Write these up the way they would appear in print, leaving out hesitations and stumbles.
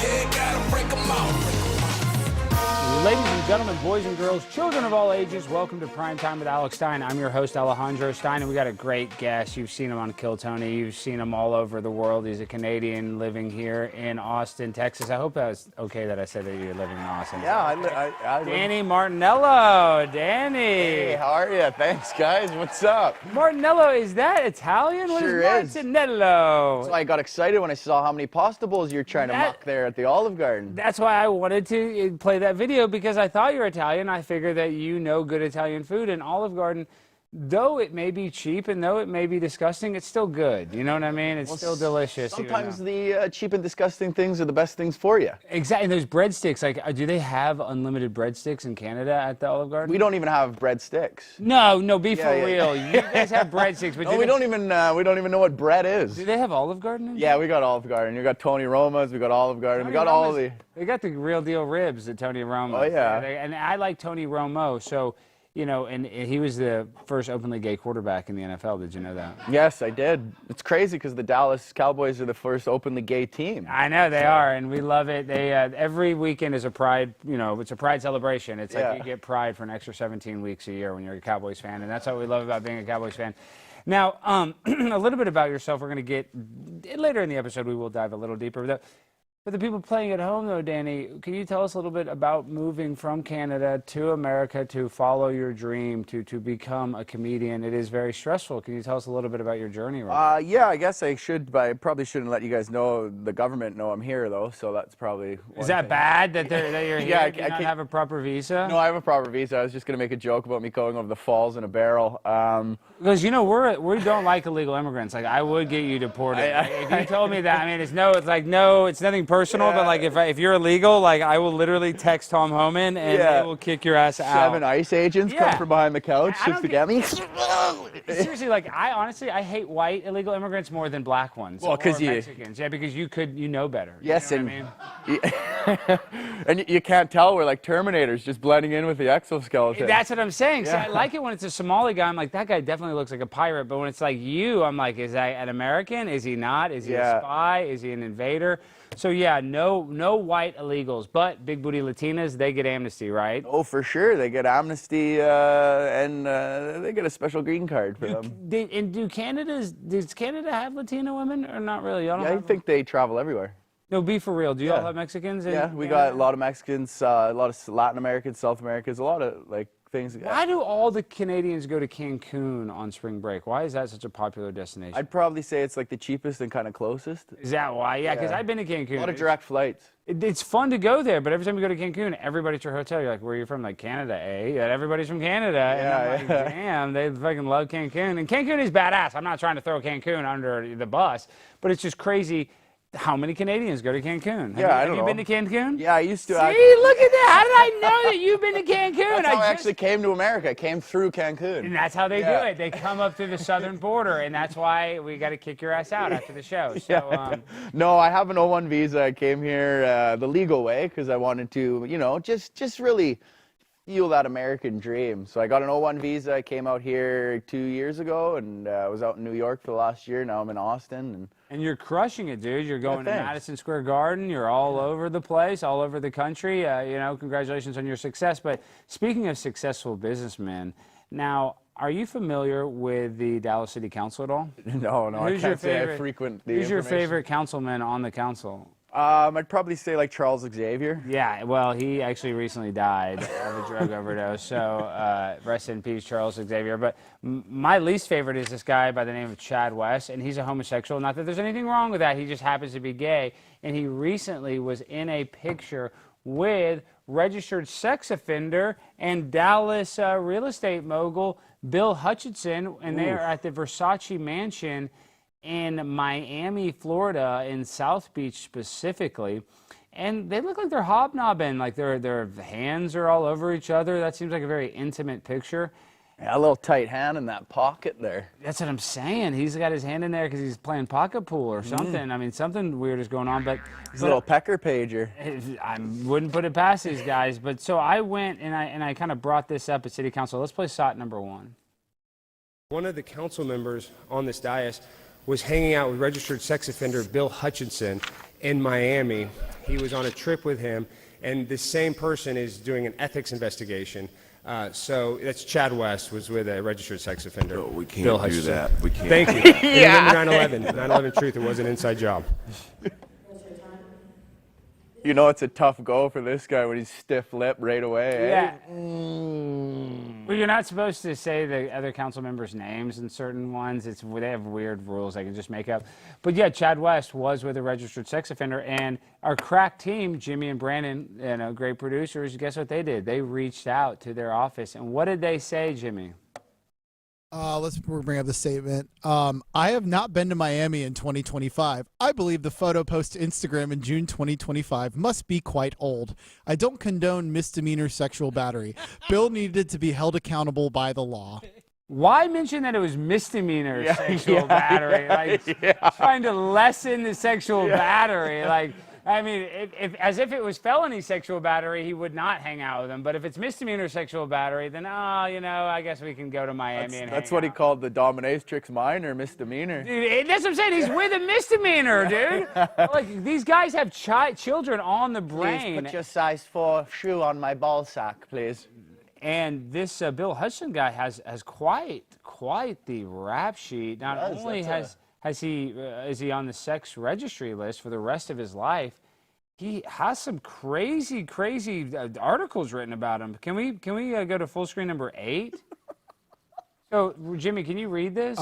Yeah, gotta break them out. Ladies and gentlemen, boys and girls, children of all ages, welcome to Prime Time with Alex Stein. I'm your host, Alejandro Stein, and we got a great guest. You've seen him on Kill Tony. You've seen him all over the world. He's a Canadian living here in Austin, Texas. I hope that was okay that I said that you're living in Austin. Yeah, I Danny Martinello. Danny. Hey, how are you? Thanks, guys. What's up? Martinello, is that Italian? What Sure is Martinello? So I got excited when I saw how many pasta bowls you're trying to muck there at the Olive Garden. That's why I wanted to play that video, because I thought you were Italian. I figured that you know good Italian food, and Olive Garden, though it may be cheap and though it may be disgusting, it's still good. You know what I mean? It's still delicious. Sometimes the cheap and disgusting things are the best things for you. Exactly. And those breadsticks, like, do they have unlimited breadsticks in Canada at the Olive Garden? We don't even have breadsticks. No, be for real. You guys have breadsticks, but No, we don't even know what bread is. Do they have Olive Garden? Yeah, we got Olive Garden. We got Tony Roma's. We got Olive Garden. We got all the. They got the real deal ribs at Tony Romo's. Oh yeah. And I like Tony Romo, so. You know, and he was the first openly gay quarterback in the NFL. Did you know that? Yes, I did. It's crazy because the Dallas Cowboys are the first openly gay team. I know they are, and we love it. They every weekend is a pride. You know, it's a pride celebration. It's like you get pride for an extra 17 weeks a year when you're a Cowboys fan, and that's what we love about being a Cowboys fan. Now, a little bit about yourself. We're going to get later in the episode. We will dive a little deeper. For the people playing at home, though, Danny, can you tell us a little bit about moving from Canada to America to follow your dream, to become a comedian? It is very stressful. Can you tell us a little bit about your journey? Yeah, I guess I should, but I probably shouldn't let you guys know, the government know I'm here, though, so that's probably one Is that thing. bad that you're here? Yeah, Do you not have a proper visa? No, I have a proper visa. I was just going to make a joke about me going over the falls in a barrel. Because, you know, we don't like illegal immigrants. Like, I would get you deported. If you told me that, I mean, it's nothing personal, but like if you're illegal, like I will literally text Tom Homan and they will kick your ass out. 7 ICE agents come from behind the couch just to get me. Seriously, like I hate white illegal immigrants more than black ones. Well, because Mexicans. Yeah, because you know better. Yes, you know and you can't tell we're like Terminators, just blending in with the exoskeleton. That's what I'm saying. So I like it when it's a Somali guy. I'm like, that guy definitely looks like a pirate. But when it's like you, I'm like, is that an American? Is he not? Is he a spy? Is he an invader? So yeah, no white illegals, but big booty Latinas, they get amnesty, right? Oh, for sure, they get amnesty and they get a special green card for them. Does Canada have Latina women or not really? I think they travel everywhere. No, be for real. Do you all have Mexicans? Yeah, we got a lot of Mexicans, a lot of Latin Americans, South Americans, a lot of like things. Why do all the Canadians go to Cancun on spring break? Why is that such a popular destination? I'd probably say it's like the cheapest and kind of closest. Is that why? Yeah, because I've been to Cancun. A lot of direct flights. It's fun to go there, but every time you go to Cancun, everybody's at your hotel. You're like, where are you from? Like, Canada, eh? Yeah, everybody's from Canada. Yeah, and I'm like, damn, they fucking love Cancun. And Cancun is badass. I'm not trying to throw Cancun under the bus, but it's just crazy. How many Canadians go to Cancun? Have you been to Cancun? Yeah, I used to. See, look at that. How did I know that you've been to Cancun? That's how I actually came to America. I came through Cancun. And that's how they do it. They come up through the southern border, and that's why we got to kick your ass out after the show. So, No, I have an O1 visa. I came here the legal way because I wanted to, you know, just really feel that American dream. So I got an O1 visa. I came out here 2 years ago, and I was out in New York for the last year. Now I'm in Austin. And you're crushing it, dude. You're going to Madison Square Garden. You're all over the place, all over the country. You know, congratulations on your success. But speaking of successful businessmen, now, are you familiar with the Dallas City Council at all? No, I can't say I frequent the Who's your favorite councilman on the council? I'd probably say like Charles Xavier. Yeah, well, he actually recently died of a drug overdose, so rest in peace, Charles Xavier. But my least favorite is this guy by the name of Chad West, and he's a homosexual. Not that there's anything wrong with that, he just happens to be gay, and he recently was in a picture with registered sex offender and Dallas real estate mogul Bill Hutchinson, and they are at the Versace mansion in Miami, Florida, in South Beach specifically, and they look like they're hobnobbing, like their hands are all over each other. That seems like a very intimate picture. Yeah, a little tight hand in that pocket there. That's what I'm saying. He's got his hand in there because he's playing pocket pool or something. I mean, something weird is going on. But he's a little pecker pager. I wouldn't put it past these guys. But so I went and I kind of brought this up at City Council. Let's play SOT number 1. One of the council members on this dais was hanging out with registered sex offender Bill Hutchinson in Miami. He was on a trip with him, and this same person is doing an ethics investigation. So that's Chad West was with a registered sex offender. No, we can't Bill do Hutchinson. that. We can't. Thank you. Yeah. Remember 9/11. 9/11 truth. It was an inside job. You know it's a tough go for this guy when he's stiff-lipped right away, eh? Yeah. Well, you're not supposed to say the other council members' names in certain ones. They have weird rules they can just make up. But yeah, Chad West was with a registered sex offender, and our crack team, Jimmy and Brandon, great producers, guess what they did? They reached out to their office, and what did they say, Jimmy? Let's bring up the statement. I have not been to Miami in 2025. I believe the photo post to Instagram in June 2025 must be quite old. I don't condone misdemeanor sexual battery. Bill needed to be held accountable by the law. Why mention that it was misdemeanor sexual battery? Like trying to lessen the sexual battery. Like, I mean, as if it was felony sexual battery, he would not hang out with him. But if it's misdemeanor sexual battery, then, I guess we can go to Miami and That's hang what he out. called the dominatrix minor misdemeanor. Dude, that's what I'm saying. He's with a misdemeanor, dude. Like, these guys have children on the brain. Please put your size 4 shoe on my ball sack, please. And this Bill Hutchinson guy has quite the rap sheet. Not only is he on the sex registry list for the rest of his life, he has some crazy articles written about him. Can we go to full screen number 8? So, Jimmy, can you read this?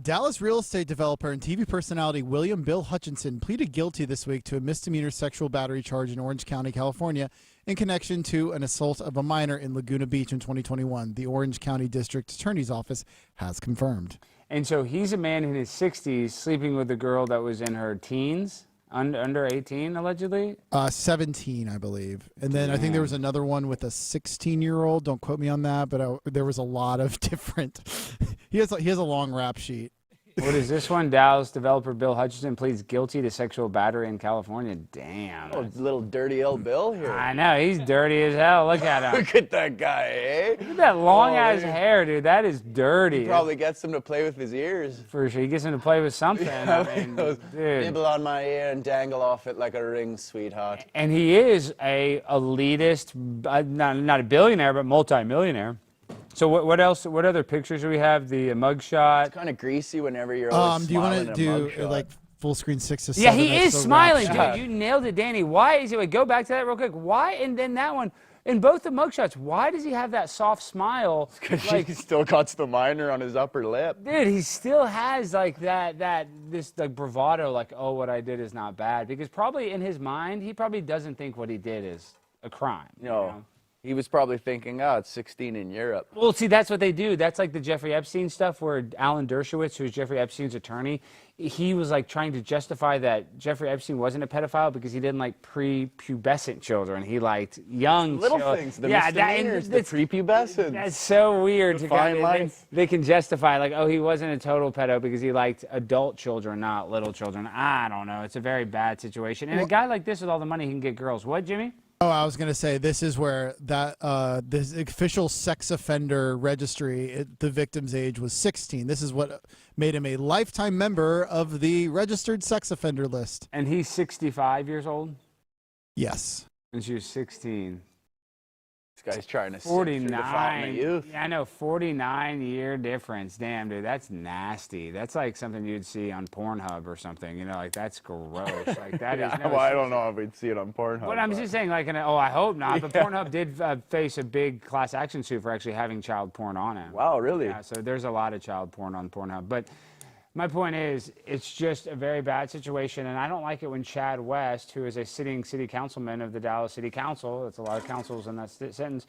Dallas real estate developer and TV personality William Bill Hutchinson pleaded guilty this week to a misdemeanor sexual battery charge in Orange County, California, in connection to an assault of a minor in Laguna Beach in 2021. The Orange County District Attorney's Office has confirmed. And so he's a man in his 60s sleeping with a girl that was in her teens, under 18, allegedly? 17, I believe. And then I think there was another one with a 16-year-old. Don't quote me on that, but there was a lot of different. He has a long rap sheet. What is this one? Dallas developer Bill Hutchinson pleads guilty to sexual battery in California. Damn. Oh, little dirty old Bill here. I know, he's dirty as hell. Look at him. Look at that guy, eh? Look at that long-ass hair, dude. That is dirty. He probably gets him to play with his ears. For sure. He gets him to play with something. I mean, dude. Nibble on my ear and dangle off it like a ring, sweetheart. And he is a elitist, not a billionaire, but multi-millionaire. So what else? What other pictures do we have? The mugshot. It's kind of greasy whenever you're always Do you want smiling to in a do mugshot. like full screen 6 to 7? Yeah, he That's is the rap smiling, sheet. dude. You nailed it, Danny. Why is it? Go back to that real quick. Why? And then that one. In both the mugshots, why does he have that soft smile? Because Like, he still got the minor on his upper lip. dude, he still has like this like bravado, like, oh, what I did is not bad. Because probably in his mind, he probably doesn't think what he did is a crime. No. You know? He was probably thinking, oh, it's 16 in Europe. Well, see, that's what they do. That's like the Jeffrey Epstein stuff where Alan Dershowitz, who's Jeffrey Epstein's attorney, he was like trying to justify that Jeffrey Epstein wasn't a pedophile because he didn't like prepubescent children. He liked young Little children. things, the misdemeanors, the prepubescent. That's so weird. The fine lines. They can justify like, oh, he wasn't a total pedo because he liked adult children, not little children. I don't know. It's a very bad situation. And a guy like this with all the money, he can get girls. What, Jimmy? Oh, I was going to say, this is where this official sex offender registry, the victim's age was 16. This is what made him a lifetime member of the registered sex offender list. And he's 65 years old? Yes. And she was 16. This guy's trying to sift through the fountain of 49. youth. Yeah, I know, 49-year difference. Damn, dude, that's nasty. That's like something you'd see on Pornhub or something. You know, like that's gross. Like that is. Yeah, well, I don't know if we'd see it on Pornhub. But I'm just saying, like, I hope not. But Pornhub did face a big class action suit for actually having child porn on it. Wow, really? Yeah, so there's a lot of child porn on Pornhub. But my point is, it's just a very bad situation, and I don't like it when Chad West, who is a sitting city councilman of the Dallas City Council, that's a lot of councils in that sentence,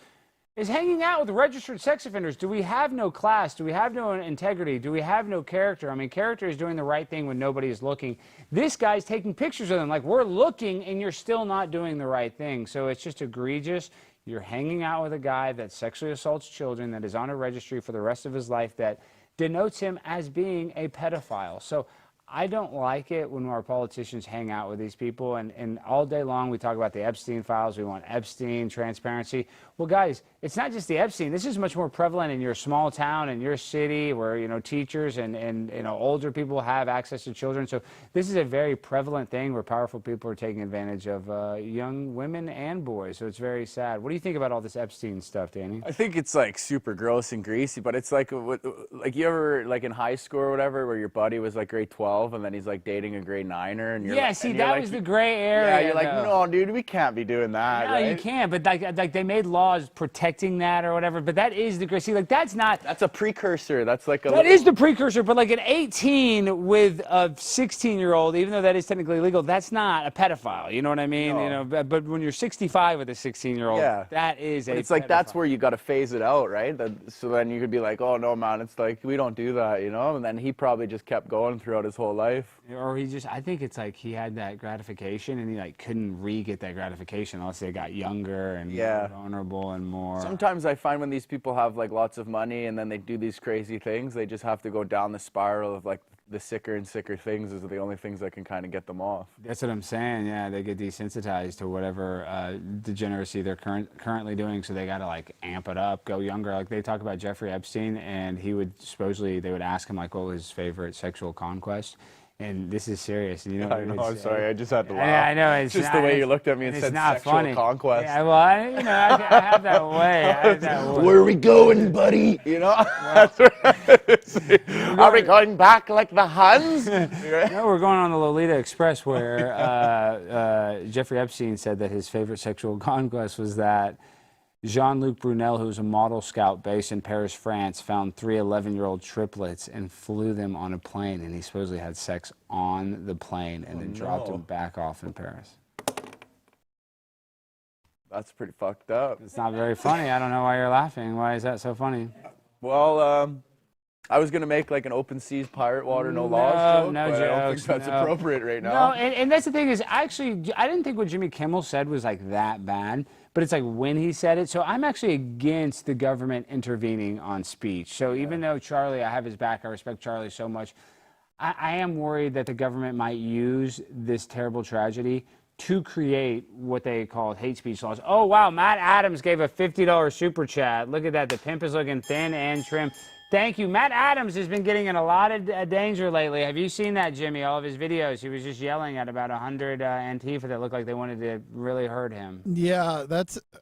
is hanging out with registered sex offenders. Do we have no class? Do we have no integrity? Do we have no character? I mean, character is doing the right thing when nobody is looking. This guy's taking pictures of them. Like, we're looking, and you're still not doing the right thing. So it's just egregious. You're hanging out with a guy that sexually assaults children, that is on a registry for the rest of his life, that denotes him as being a pedophile. So I don't like it when our politicians hang out with these people and all day long we talk about the Epstein files. We want Epstein, transparency. Well, guys, it's not just the Epstein. This is much more prevalent in your small town, in your city, where, you know, teachers and you know, older people have access to children. So this is a very prevalent thing where powerful people are taking advantage of young women and boys. So it's very sad. What do you think about all this Epstein stuff, Danny? I think it's like super gross and greasy, but it's like you ever like in high school or whatever where your buddy was like grade 12 and then he's like dating a grade 9er and you're Yeah, like, see, that was the gray area. Yeah, you're like, though. no, dude, we can't be doing that. No, right? you can't. But like they made laws protecting that or whatever. But that is the gray. See, like that's not. That's a precursor. That's like a. That is the precursor. But like an 18 with a 16-year-old, even though that is technically legal, that's not a pedophile. You know what I mean? No. You know. But when you're 65 with a 16-year-old, Yeah. that is a. It's like that's pedophile. where you got to phase it out, right? So then you could be like, oh no, man, it's like we don't do that, you know. And then he probably just kept going throughout his whole life. Or he just, I think it's like he had that gratification and he like couldn't re-get that gratification unless they got younger and Yeah. more vulnerable and more. Sometimes I find when these people have like lots of money and then they do these crazy things, they just have to go down the spiral of like the sicker and sicker things is the only things that can kind of get them off. That's what I'm saying. Yeah, they get desensitized to whatever degeneracy they're currently doing, so they got to like amp it up, go younger. Like they talk about Jeffrey Epstein, and he would supposedly they would ask him like what was his favorite sexual conquest. And this is serious. You know, I know, I'm sorry, I just had to laugh. Yeah, I know. It's just not, the way you looked at me and it's said not sexual funny. conquest. Yeah, well, I have that way. I have that way. Where are we going, buddy? You know? That's right. Are we going back like the Huns? No, we're going on the Lolita Express where Jeffrey Epstein said that his favorite sexual conquest was that Jean-Luc Brunel, who was a model scout based in Paris, France, found 3 11-year-old triplets and flew them on a plane, and he supposedly had sex on the plane and then dropped them back off in Paris. That's pretty fucked up. It's not very funny. I don't know why you're laughing. Why is that so funny? Well, I was going to make like an open seas pirate water, no laws joke, no but I don't jokes, think that's no. appropriate right No, now. and that's the thing is, actually, I didn't think what Jimmy Kimmel said was like that bad, but it's like when he said it. So I'm actually against the government intervening on speech. So even though Charlie, I have his back, I respect Charlie so much, I am worried that the government might use this terrible tragedy to create what they call hate speech laws. Oh, wow, Matt Adams gave a $50 super chat. Look at that. The pimp is looking thin and trim. Thank you. Matt Adams has been getting in a lot of danger lately. Have you seen that, Jimmy? All of his videos. He was just yelling at about 100 Antifa that looked like they wanted to really hurt him. Yeah,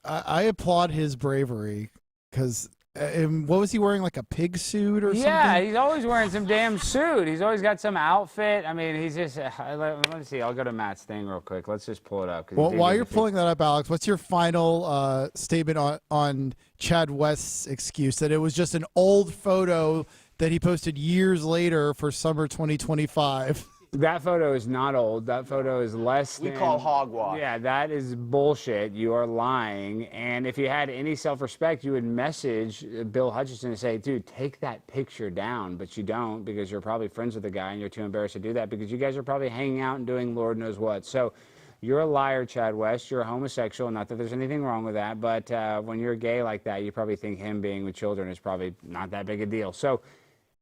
I applaud his bravery because what was he wearing, like a pig suit or something? Yeah, he's always wearing some damn suit. He's always got some outfit. I mean, he's just, let's see. I'll go to Matt's thing real quick. Let's just pull it up. Well, while you're pulling that up, Alex, what's your final statement on Chad West's excuse that it was just an old photo that he posted years later for summer 2025? That photo is not old. That photo is less than... We call hogwash. Yeah, that is bullshit. You are lying. And if you had any self-respect, you would message Bill Hutchinson and say, dude, take that picture down. But you don't because you're probably friends with the guy and you're too embarrassed to do that because you guys are probably hanging out and doing Lord knows what. So you're a liar, Chad West. You're a homosexual. Not that there's anything wrong with that. But when you're gay like that, you probably think him being with children is probably not that big a deal. So...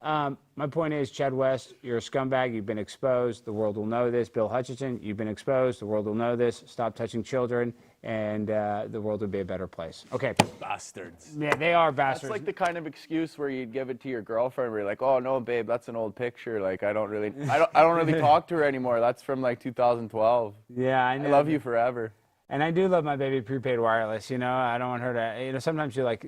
my point is, Chad West, you're a scumbag. You've been exposed. The world will know this. Bill Hutchinson, you've been exposed. The world will know this. Stop touching children, and the world would be a better place. Okay. Bastards. Yeah, they are bastards. That's like the kind of excuse where you'd give it to your girlfriend where you're like, oh no, babe, that's an old picture. Like I don't really talk to her anymore. That's from like 2012. Yeah, I know. I love you forever. And I do love my baby prepaid wireless. You know, I don't want her to. You know, sometimes you like.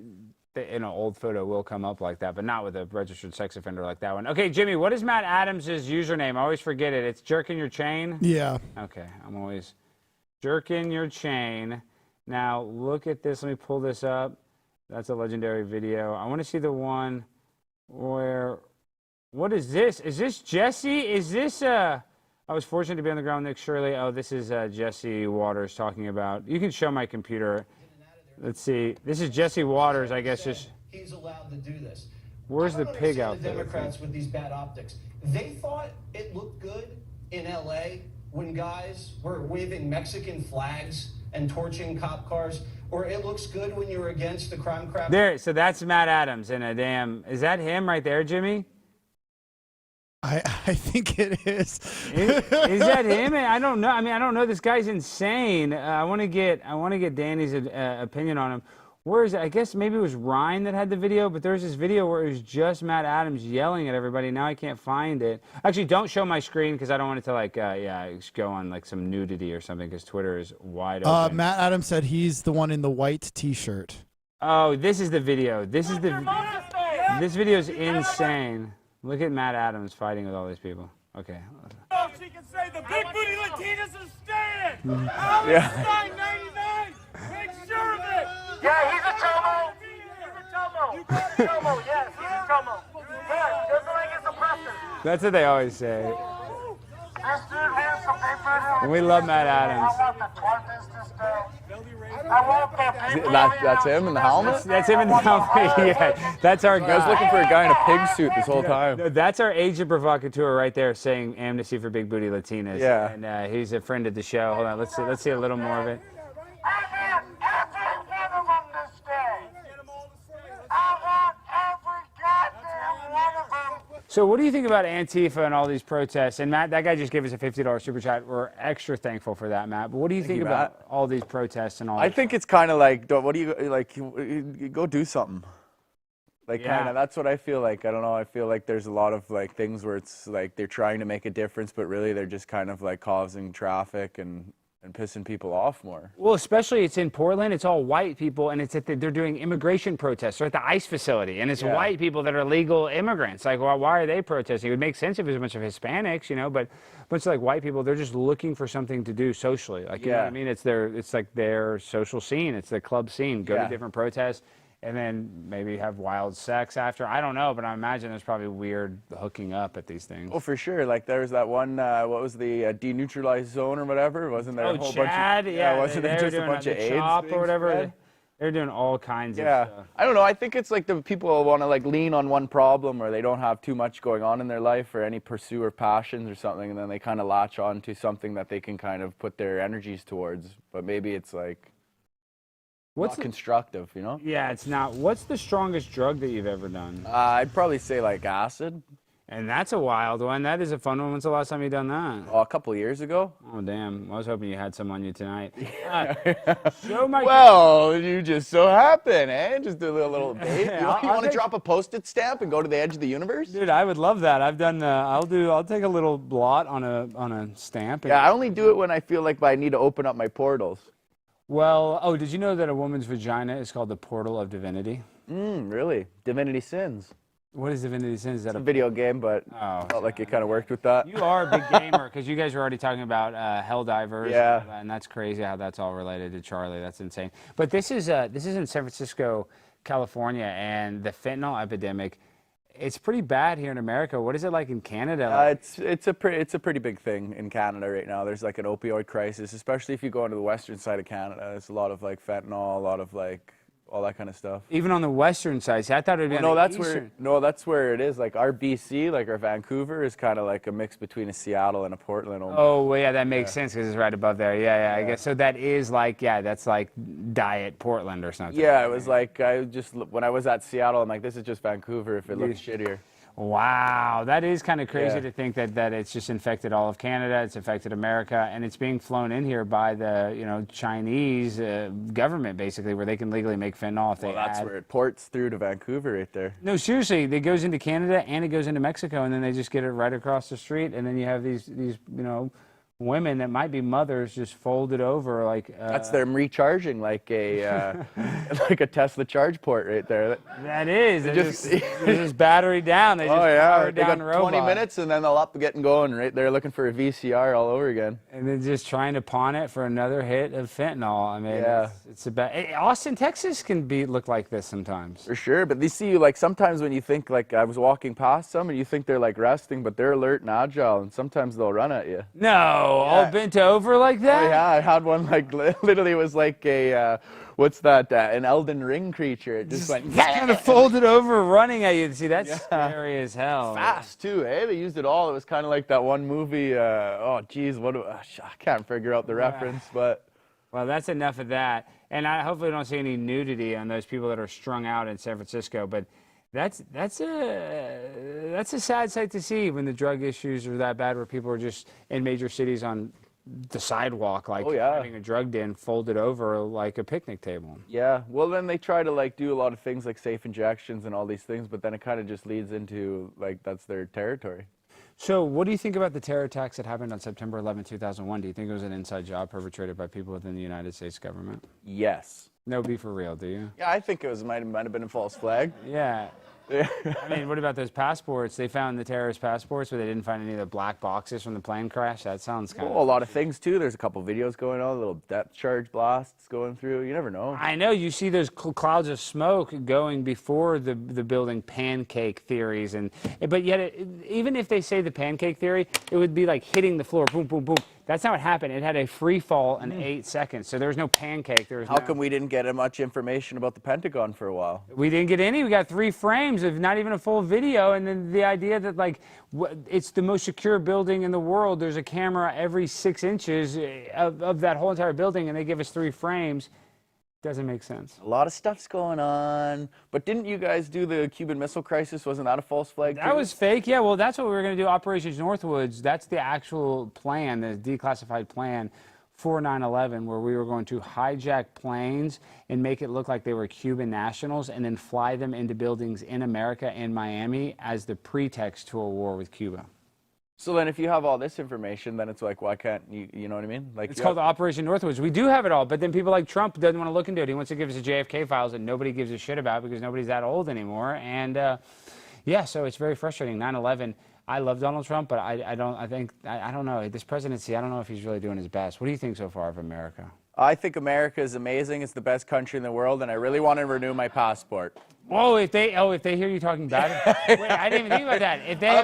In an old photo will come up like that, but not with a registered sex offender like that one. Okay, Jimmy, what is Matt Adams' username? I always forget it. It's jerking your chain? Yeah. Okay, I'm always jerking your chain. Now, look at this. Let me pull this up. That's a legendary video. I want to see the one where, what is this? Is this Jesse? Is this, I was fortunate to be on the ground with Nick Shirley. Oh, this is Jesse Waters talking about, you can show my computer. Let's see. This is Jesse Waters, I guess. Just he's allowed to do this. Where's the pig out the there? Democrats with these bad optics. They thought it looked good in L.A. when guys were waving Mexican flags and torching cop cars, or it looks good when you're against the crime crap. There. So that's Matt Adams in a damn. Is that him right there, Jimmy? I think it is. Is that him? I don't know. I mean, I don't know. This guy's insane. I want to get Danny's opinion on him. Where is it? I guess maybe it was Ryan that had the video, but there's this video where it was just Matt Adams yelling at everybody. Now I can't find it. Actually, don't show my screen because I don't want it to like go on like some nudity or something because Twitter is wide open. Matt Adams said he's the one in the white T-shirt. Oh, this is the video. This video is insane. Look at Matt Adams fighting with all these people. Okay. She can say the big booty Latinas are staying. Yeah. Stein 99. Make sure of it. Yeah, he's a chomo. He's a chomo. Chomo, yes, he's a chomo. Yeah, just like it's oppressor. That's what they always say. This dude has some big booty. We love Matt Adams. I want the tortoise to stay. I want the big booty. That's him in the helmet? That's him in the helmet. Yeah, that's our guy. I was looking for a guy in a pig suit this whole time. No, that's our agent provocateur right there saying amnesty for big booty Latinas. Yeah. And he's a friend of the show. Hold on, let's see a little more of it. I want every one of them to stay. I want every goddamn one of them. So what do you think about Antifa and all these protests? And Matt, that guy just gave us a $50 super chat. We're extra thankful for that, Matt. But what do you think you, about Matt. all these protests and all I this? think it's kind of like, what do you, like, you go do something. Like, Yeah. kind of, that's what I feel like. I don't know, I feel like there's a lot of, like, things where it's, like, they're trying to make a difference, but really they're just kind of, like, causing traffic and pissing people off more. Well, especially it's in Portland. It's all white people, and it's they're doing immigration protests. They're at the ICE facility, and it's white people that are legal immigrants. Like, well, why are they protesting? It would make sense if it was a bunch of Hispanics, you know, but a bunch of like white people. They're just looking for something to do socially. Like, you know what I mean? It's like their social scene. It's the club scene. Go to different protests. And then maybe have wild sex after. I don't know, but I imagine there's probably weird hooking up at these things. Oh, for sure. Like, there was that one, what was the denuclearized zone or whatever? Wasn't there a whole Chad? bunch of... Yeah, wasn't there just a bunch of AIDS chop being or whatever? spread? They're doing all kinds of stuff. I don't know. I think it's like the people want to like lean on one problem, or they don't have too much going on in their life or any pursuit or passions or something, and then they kind of latch on to something that they can kind of put their energies towards. But maybe it's like not constructive, you know? Yeah, it's not. What's the strongest drug that you've ever done? I'd probably say like acid. And that's a wild one. That is a fun one. When's the last time you done that? Oh, a couple of years ago. Oh, damn. I was hoping you had some on you tonight. Well, you just so happen, eh? Just do a little date. You I'll want to take- drop a Post-it stamp and go to the edge of the universe? Dude, I would love that. I've done. I'll take a little blot on a stamp. And, Yeah, I only do it when I feel like I need to open up my portals. Well, did you know that a woman's vagina is called the portal of divinity? Really? Divinity Sins. What is divinity sin? Is that A video game, but felt like it kind of worked with that. You are a big gamer because you guys were already talking about Helldivers. Yeah. And that's crazy how that's all related to Charlie. That's insane. But this is in San Francisco, California, and the fentanyl epidemic. It's pretty bad here in America. What is it like in Canada? It's a pretty big thing in Canada right now. There's like an opioid crisis, especially if you go into the western side of Canada. There's a lot of like fentanyl, a lot of like all that kind of stuff. Even on the western side. See, I thought it would be on the eastern. That's where it is. Like our BC, like our Vancouver, is kind of like a mix between a Seattle and a Portland. Almost. Oh, well, yeah, that makes sense because it's right above there. Yeah, I guess. So that is like, that's like Diet Portland or something. Yeah, it was like, when I was at Seattle, I'm like, this is just Vancouver if it looks shittier. Wow, that is kind of crazy to think that it's just infected all of Canada, it's affected America, and it's being flown in here by the Chinese government basically, where they can legally make fentanyl if they That's where it ports through to Vancouver right there. No, seriously, it goes into Canada and it goes into Mexico, and then they just get it right across the street, and then you have these women that might be mothers just folded over like. That's them recharging like a like a Tesla charge port right there. That is. They just battery down. They just power they down got robot. 20 minutes and then they'll up getting going right there looking for a VCR all over again. And then just trying to pawn it for another hit of fentanyl. I mean, it's about Austin, Texas can look like this sometimes. For sure, but they see you like sometimes when you think like I was walking past some and you think they're like resting, but they're alert and agile, and sometimes they'll run at you. No. All bent over like that? Oh, yeah, I had one like literally was like a what's that? An Elden Ring creature. It just went kind of folded over, running at you. See, that's scary as hell. Fast too, eh? They used it all. It was kind of like that one movie. I can't figure out the reference, but. Well, that's enough of that. And I hopefully don't see any nudity on those people that are strung out in San Francisco. But That's a sad sight to see when the drug issues are that bad, where people are just in major cities on the sidewalk, like having a drug den folded over like a picnic table. Yeah, well then they try to like do a lot of things like safe injections and all these things, but then it kind of just leads into like that's their territory. So what do you think about the terror attacks that happened on September 11, 2001? Do you think it was an inside job perpetrated by people within the United States government? Yes. No, be for real, do you? Yeah, I think it was might have been a false flag. Yeah. I mean, what about those passports? They found the terrorist passports, but they didn't find any of the black boxes from the plane crash. That sounds kind of... a lot of things too. There's a couple videos going on, little depth charge blasts going through. You never know. I know. You see those clouds of smoke going before the building pancake theories, but yet even if they say the pancake theory, it would be like hitting the floor, boom, boom, boom. That's not what happened. It had a free fall in 8 seconds, so there was no pancake. How come we didn't get much information about the Pentagon for a while? We didn't get any. We got 3 frames of not even a full video, and then the idea that like it's the most secure building in the world. There's a camera every 6 inches of that whole entire building, and they give us 3 frames. Doesn't make sense. A lot of stuff's going on. But didn't you guys do the Cuban Missile Crisis? Wasn't that a false flag too? That was fake. Yeah, well, that's what we were going to do, Operations Northwoods. That's the actual plan, the declassified plan for 9/11, where we were going to hijack planes and make it look like they were Cuban nationals and then fly them into buildings in America and Miami as the pretext to a war with Cuba. So then if you have all this information, then it's like, why can't you know what I mean? Like it's called Operation Northwoods. We do have it all, but then people like Trump doesn't want to look into it. He wants to give us the JFK files that nobody gives a shit about because nobody's that old anymore. And yeah, so it's very frustrating. 9/11, I love Donald Trump, but I don't know. This presidency, I don't know if he's really doing his best. What do you think so far of America? I think America is amazing. It's the best country in the world, and I really want to renew my passport. Oh, if they hear you talking bad, wait, I didn't even think about that. If they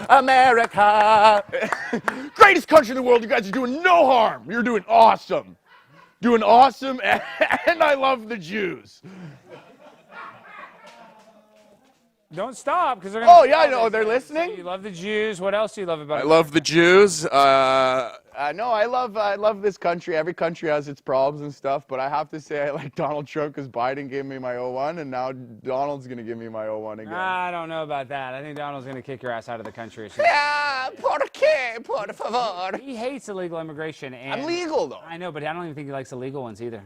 America, greatest country in the world. You guys are doing no harm. You're doing awesome, and I love the Jews. Don't stop, because they're going to... Oh, yeah, I know. They're listening. So you love the Jews. What else do you love about it? I love the Jews. No, I love this country. Every country has its problems and stuff, but I have to say I like Donald Trump because Biden gave me my 01, and now Donald's going to give me my 01 again. I don't know about that. I think Donald's going to kick your ass out of the country. Yeah, por favor. He hates illegal immigration. And I'm legal, though. I know, but I don't even think he likes the legal ones either.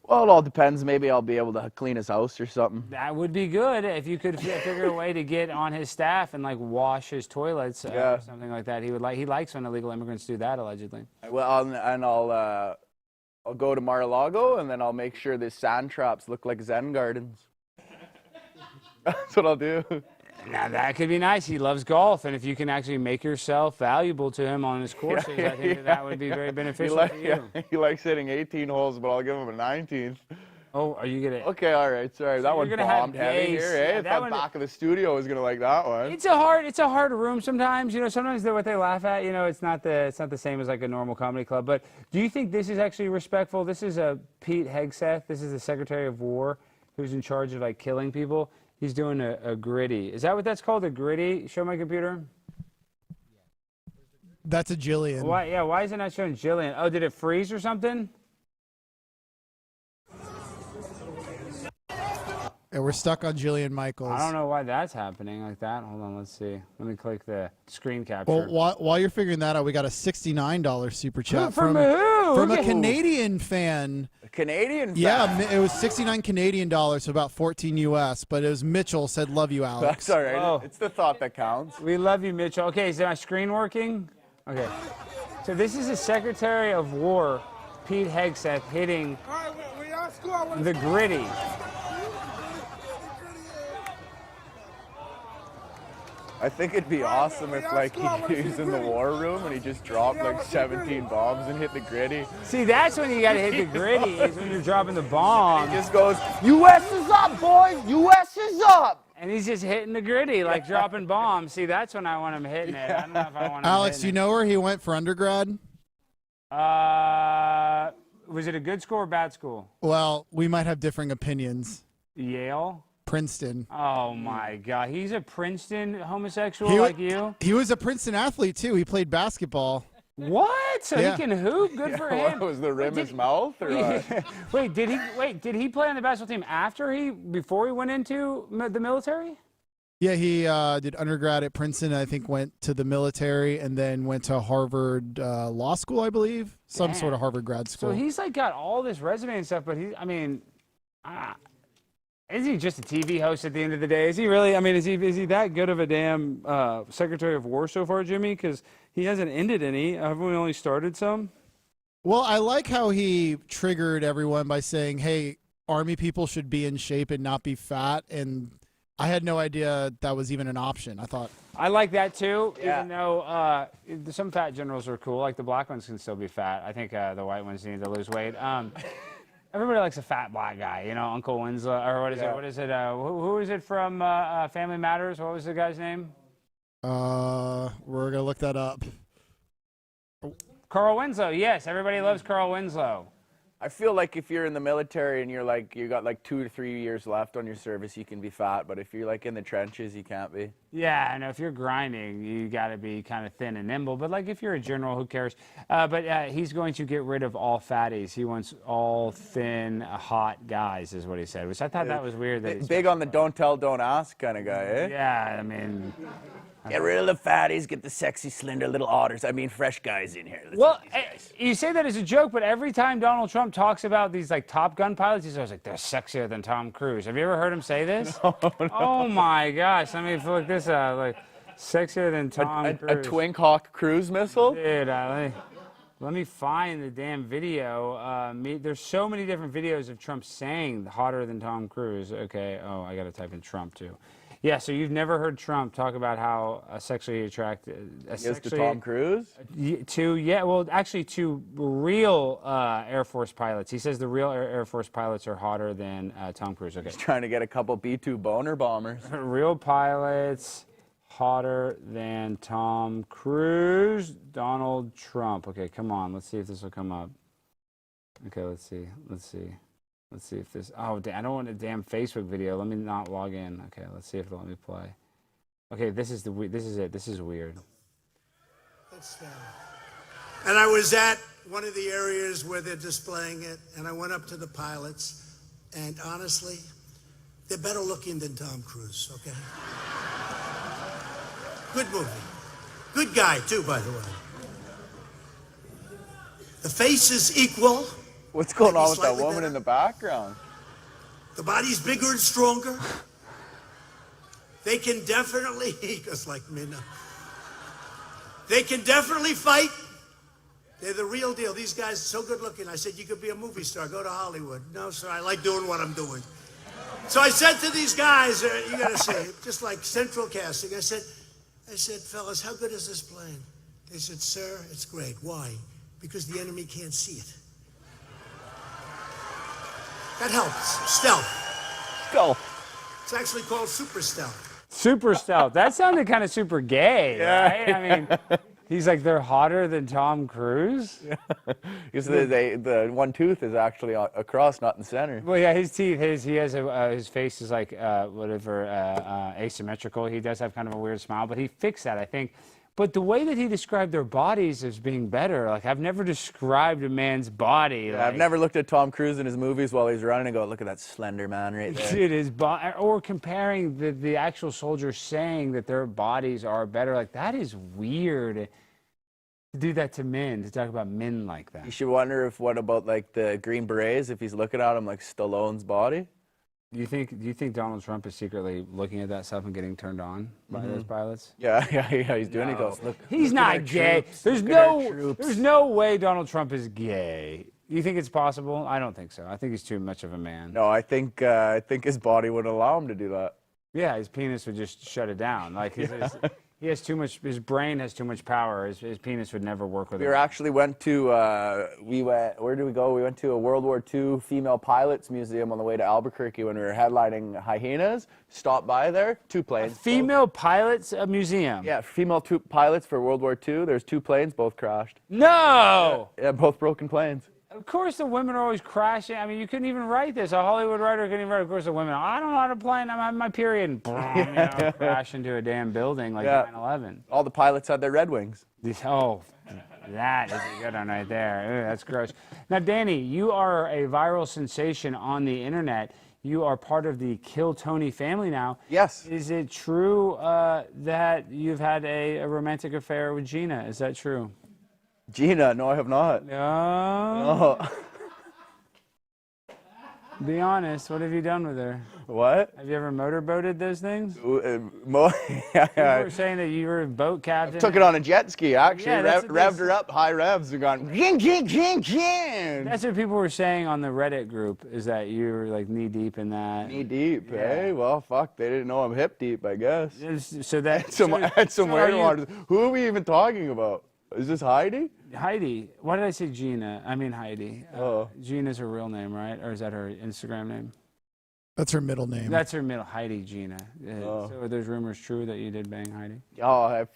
Well, it all depends. Maybe I'll be able to clean his house or something. That would be good if you could figure a way to get on his staff and like wash his toilets or something like that. He likes when illegal immigrants do that, allegedly. Well, and I'll go to Mar-a-Lago, and then I'll make sure the sand traps look like Zen gardens. That's what I'll do. Now that could be nice. He loves golf, and if you can actually make yourself valuable to him on his courses, I think that would be very beneficial for you. Yeah, he likes hitting 18 holes, but I'll give him a 19th. Oh, are you gonna? Okay, all right, sorry. That one bombed heavy here. Hey, Yeah, the back of the studio is gonna like that one. It's a hard room sometimes. You know, sometimes what they laugh at. You know, it's not the same as like a normal comedy club. But do you think this is actually respectful? This is Pete Hegseth. This is the Secretary of War, who's in charge of like killing people. He's doing a gritty. Is that what that's called, a gritty? Show my computer. That's a Jillian. Why? Yeah. Why is it not showing Jillian? Oh, did it freeze or something? And we're stuck on Jillian Michaels. I don't know why that's happening like that. Hold on, let's see. Let me click the screen capture. Well, while you're figuring that out, we got a $69 super chat from who? From a Canadian fan. A Canadian fan? Yeah, it was 69 Canadian dollars, so about 14 US. But it was Mitchell said, "Love you, Alex." That's all right. Oh. It's the thought that counts. We love you, Mitchell. Okay, is my screen working? Okay. So this is the Secretary of War, Pete Hegseth, hitting the gritty. I think it'd be awesome if like he was in the war room and he just dropped like 17 bombs and hit the gritty. See, that's when you gotta hit the gritty, is when you're dropping the bomb. He just goes, "U.S. is up, boys! U.S. is up!" And he's just hitting the gritty, like dropping bombs. See, that's when I want him hitting it. I don't know if I want him Alex, you know where he went for undergrad? Was it a good school or bad school? Well, we might have differing opinions. Yale? Princeton. Oh my God, he's a Princeton homosexual like you? He was a Princeton athlete too. He played basketball. What? So Yeah. he can hoop? Good for him. Was the rim his mouth or what? Wait, did he play on the basketball team before he went into the military? Yeah, he did undergrad at Princeton. I think went to the military and then went to Harvard Law School, I believe, some sort of Harvard grad school. So he's like got all this resume and stuff, but is he just a TV host at the end of the day? Is he really? I mean, is he that good of a damn Secretary of War so far, Jimmy? Because he hasn't ended any. Haven't we only started some? Well, I like how he triggered everyone by saying, "Hey, Army people should be in shape and not be fat," and I had no idea that was even an option. I like that too, Yeah. even though some fat generals are cool. Like the black ones can still be fat. I think the white ones need to lose weight. Everybody likes a fat black guy, you know, Uncle Winslow, or what is it? What is it? Who is it from Family Matters? What was the guy's name? We're gonna look that up. Carl Winslow. Yes, everybody loves Carl Winslow. I feel like if you're in the military and you got like 2 to 3 years left on your service, you can be fat. But if you're like in the trenches, you can't be. Yeah, I know. If you're grinding, you got to be kind of thin and nimble. But like if you're a general, who cares? But he's going to get rid of all fatties. He wants all thin, hot guys, is what he said. Which I thought that was weird. That Big on the don't tell, don't ask kind of guy, eh? Yeah, I mean. Get rid of the fatties, get the sexy, slender little otters. I mean, fresh guys in here. Well, you say that as a joke, but every time Donald Trump talks about these like Top Gun pilots, he's always like, they're sexier than Tom Cruise. Have you ever heard him say this? No. Oh my gosh! Let me look this up. Like, sexier than Tom Cruise. A Twin Hawk cruise missile? Dude, let me find the damn video. There's so many different videos of Trump saying hotter than Tom Cruise. Okay. Oh, I got to type in Trump too. Yeah, so you've never heard Trump talk about how sexually attracted... Yes, to Tom Cruise? To real Air Force pilots. He says the real Air Force pilots are hotter than Tom Cruise. Okay. He's trying to get a couple B-2 boner bombers. Real pilots hotter than Tom Cruise. Donald Trump. Okay, come on. Let's see if this will come up. Okay, let's see. Let's see if this. Oh, I don't want a damn Facebook video. Let me not log in. Okay, let's see if it'll let me play. Okay, this is it. This is weird. And I was at one of the areas where they're displaying it, and I went up to the pilots, and honestly, they're better looking than Tom Cruise. Okay. Good movie. Good guy too, by the way. The face is equal. What's going on with that woman in the background? The body's bigger and stronger. They can definitely, just like Minna. They can definitely fight. They're the real deal. These guys are so good looking. I said, you could be a movie star. Go to Hollywood. No, sir, I like doing what I'm doing. So I said to these guys, you got to say, just like central casting, I said, fellas, how good is this plane? They said, sir, it's great. Why? Because the enemy can't see it. That helps. Stealth. Stealth. It's actually called super stealth. Super stealth. That sounded kind of super gay, right? I mean, he's like, they're hotter than Tom Cruise? Yeah. Because the one tooth is actually across, not in the center. Well, yeah, his teeth, his face is like asymmetrical. He does have kind of a weird smile, but he fixed that, I think. But the way that he described their bodies as being better, like I've never described a man's body. Yeah, like, I've never looked at Tom Cruise in his movies while he's running and go, look at that slender man right there. Dude, his body, or comparing the actual soldiers saying that their bodies are better. Like that is weird to do that to men, to talk about men like that. You should wonder what about like the Green Berets, if he's looking at him like Stallone's body? Do you think Donald Trump is secretly looking at that stuff and getting turned on by those pilots? Yeah, he's doing it. He goes, look. He's not gay. There's no way Donald Trump is gay. You think it's possible? I don't think so. I think he's too much of a man. No, I think his body wouldn't allow him to do that. Yeah, his penis would just shut it down. Like he has too much. His brain has too much power. His penis would never work with it. We actually went to where did we go? We went to a World War II female pilots museum on the way to Albuquerque when we were headlining Hyenas. Stopped by there, 2 planes. Female pilots museum. Yeah, female pilots for World War II. There's 2 planes, both crashed. No. Yeah, both broken planes. Of course, the women are always crashing. I mean, you couldn't even write this. A Hollywood writer couldn't even write. Of course, the women. I don't know how to plane. I'm having my period. And crash into a damn building like 9/11. All the pilots had their Red Wings. Oh, That is a good one right there. Ooh, that's gross. Now, Danny, you are a viral sensation on the internet. You are part of the Kill Tony family now. Yes. Is it true that you've had a romantic affair with Gina? Is that true? Gina, no, I have not. No. No. Be honest. What have you done with her? What? Have you ever motorboated those things? People Yeah, were saying that you were a boat captain. took it on a jet ski, actually. Yeah, that's what they Revved said. her up, high revs, and gone, ging, ging, ging, ging. That's what people were saying on the Reddit group, is that you were like knee deep in that. Knee deep, eh? Well, fuck, they didn't know I'm hip deep, I guess. So that. Had some so are weird you- waters. Who are we even talking about? Is this Heidi? Heidi. Why did I say Gina? I mean Heidi. Oh. Gina's her real name, right? Or is that her Instagram name? That's her middle name. That's her middle, Heidi Gina. Oh. So are those rumors true that you did bang Heidi? Oh,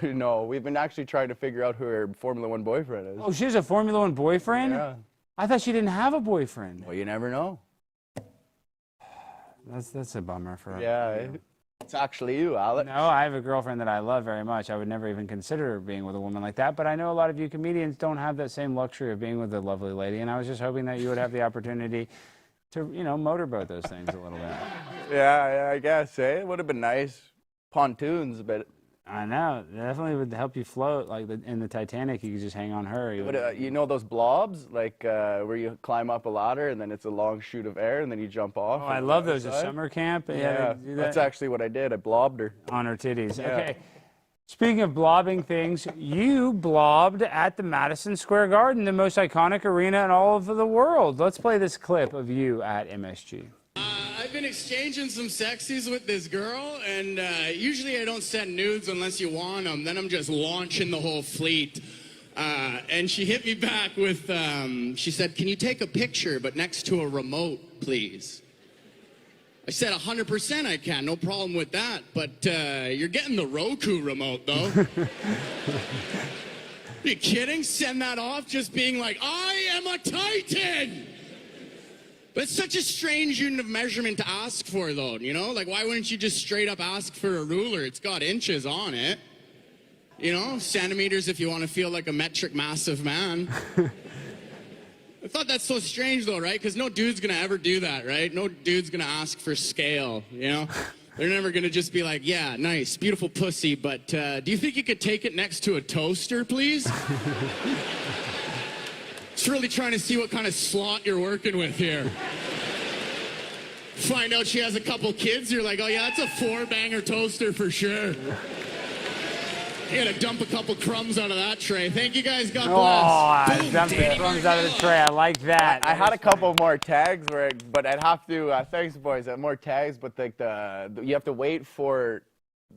no. We've been actually trying to figure out who her Formula One boyfriend is. Oh, she has a Formula One boyfriend? Yeah. I thought she didn't have a boyfriend. Well, you never know. That's a bummer for her. Yeah. It's actually you, Alex. No, I have a girlfriend that I love very much. I would never even consider being with a woman like that. But I know a lot of you comedians don't have that same luxury of being with a lovely lady. And I was just hoping that you would have the opportunity to, motorboat those things a little bit. Yeah, I guess, eh? It would have been nice. Pontoons, but I know. It definitely would help you float. Like in the Titanic, you could just hang on her. you know those blobs, like where you climb up a ladder and then it's a long chute of air and then you jump off? Oh, I love those at summer camp. Yeah, they do that's that actually what I did. I blobbed her. on her titties. Yeah. Okay. Speaking of blobbing things, you blobbed at the Madison Square Garden, the most iconic arena in all of the world. Let's play this clip of you at MSG. I've been exchanging some sexies with this girl, and usually I don't send nudes unless you want them. Then I'm just launching the whole fleet. And she hit me back with, she said, "Can you take a picture, but next to a remote, please?" I said, 100% I can, no problem with that. But you're getting the Roku remote, though. Are you kidding? Send that off just being like, "I am a Titan!" But it's such a strange unit of measurement to ask for, though, Like, why wouldn't you just straight up ask for a ruler? It's got inches on it. Centimeters if you want to feel like a metric massive man. I thought that's so strange, though, right? Because no dude's going to ever do that, right? No dude's going to ask for scale, They're never going to just be like, "Yeah, nice, beautiful pussy, but do you think you could take it next to a toaster, please?" Just really trying to see what kind of slot you're working with here. Find out she has a couple kids, you're like, "Oh yeah, that's a 4-banger toaster for sure." You gotta dump a couple crumbs out of that tray. Thank you guys, God bless. I dumped the crumbs out of the tray. I like that. I had a couple more tags, but I'd have to, thanks boys, more tags, but like you have to wait for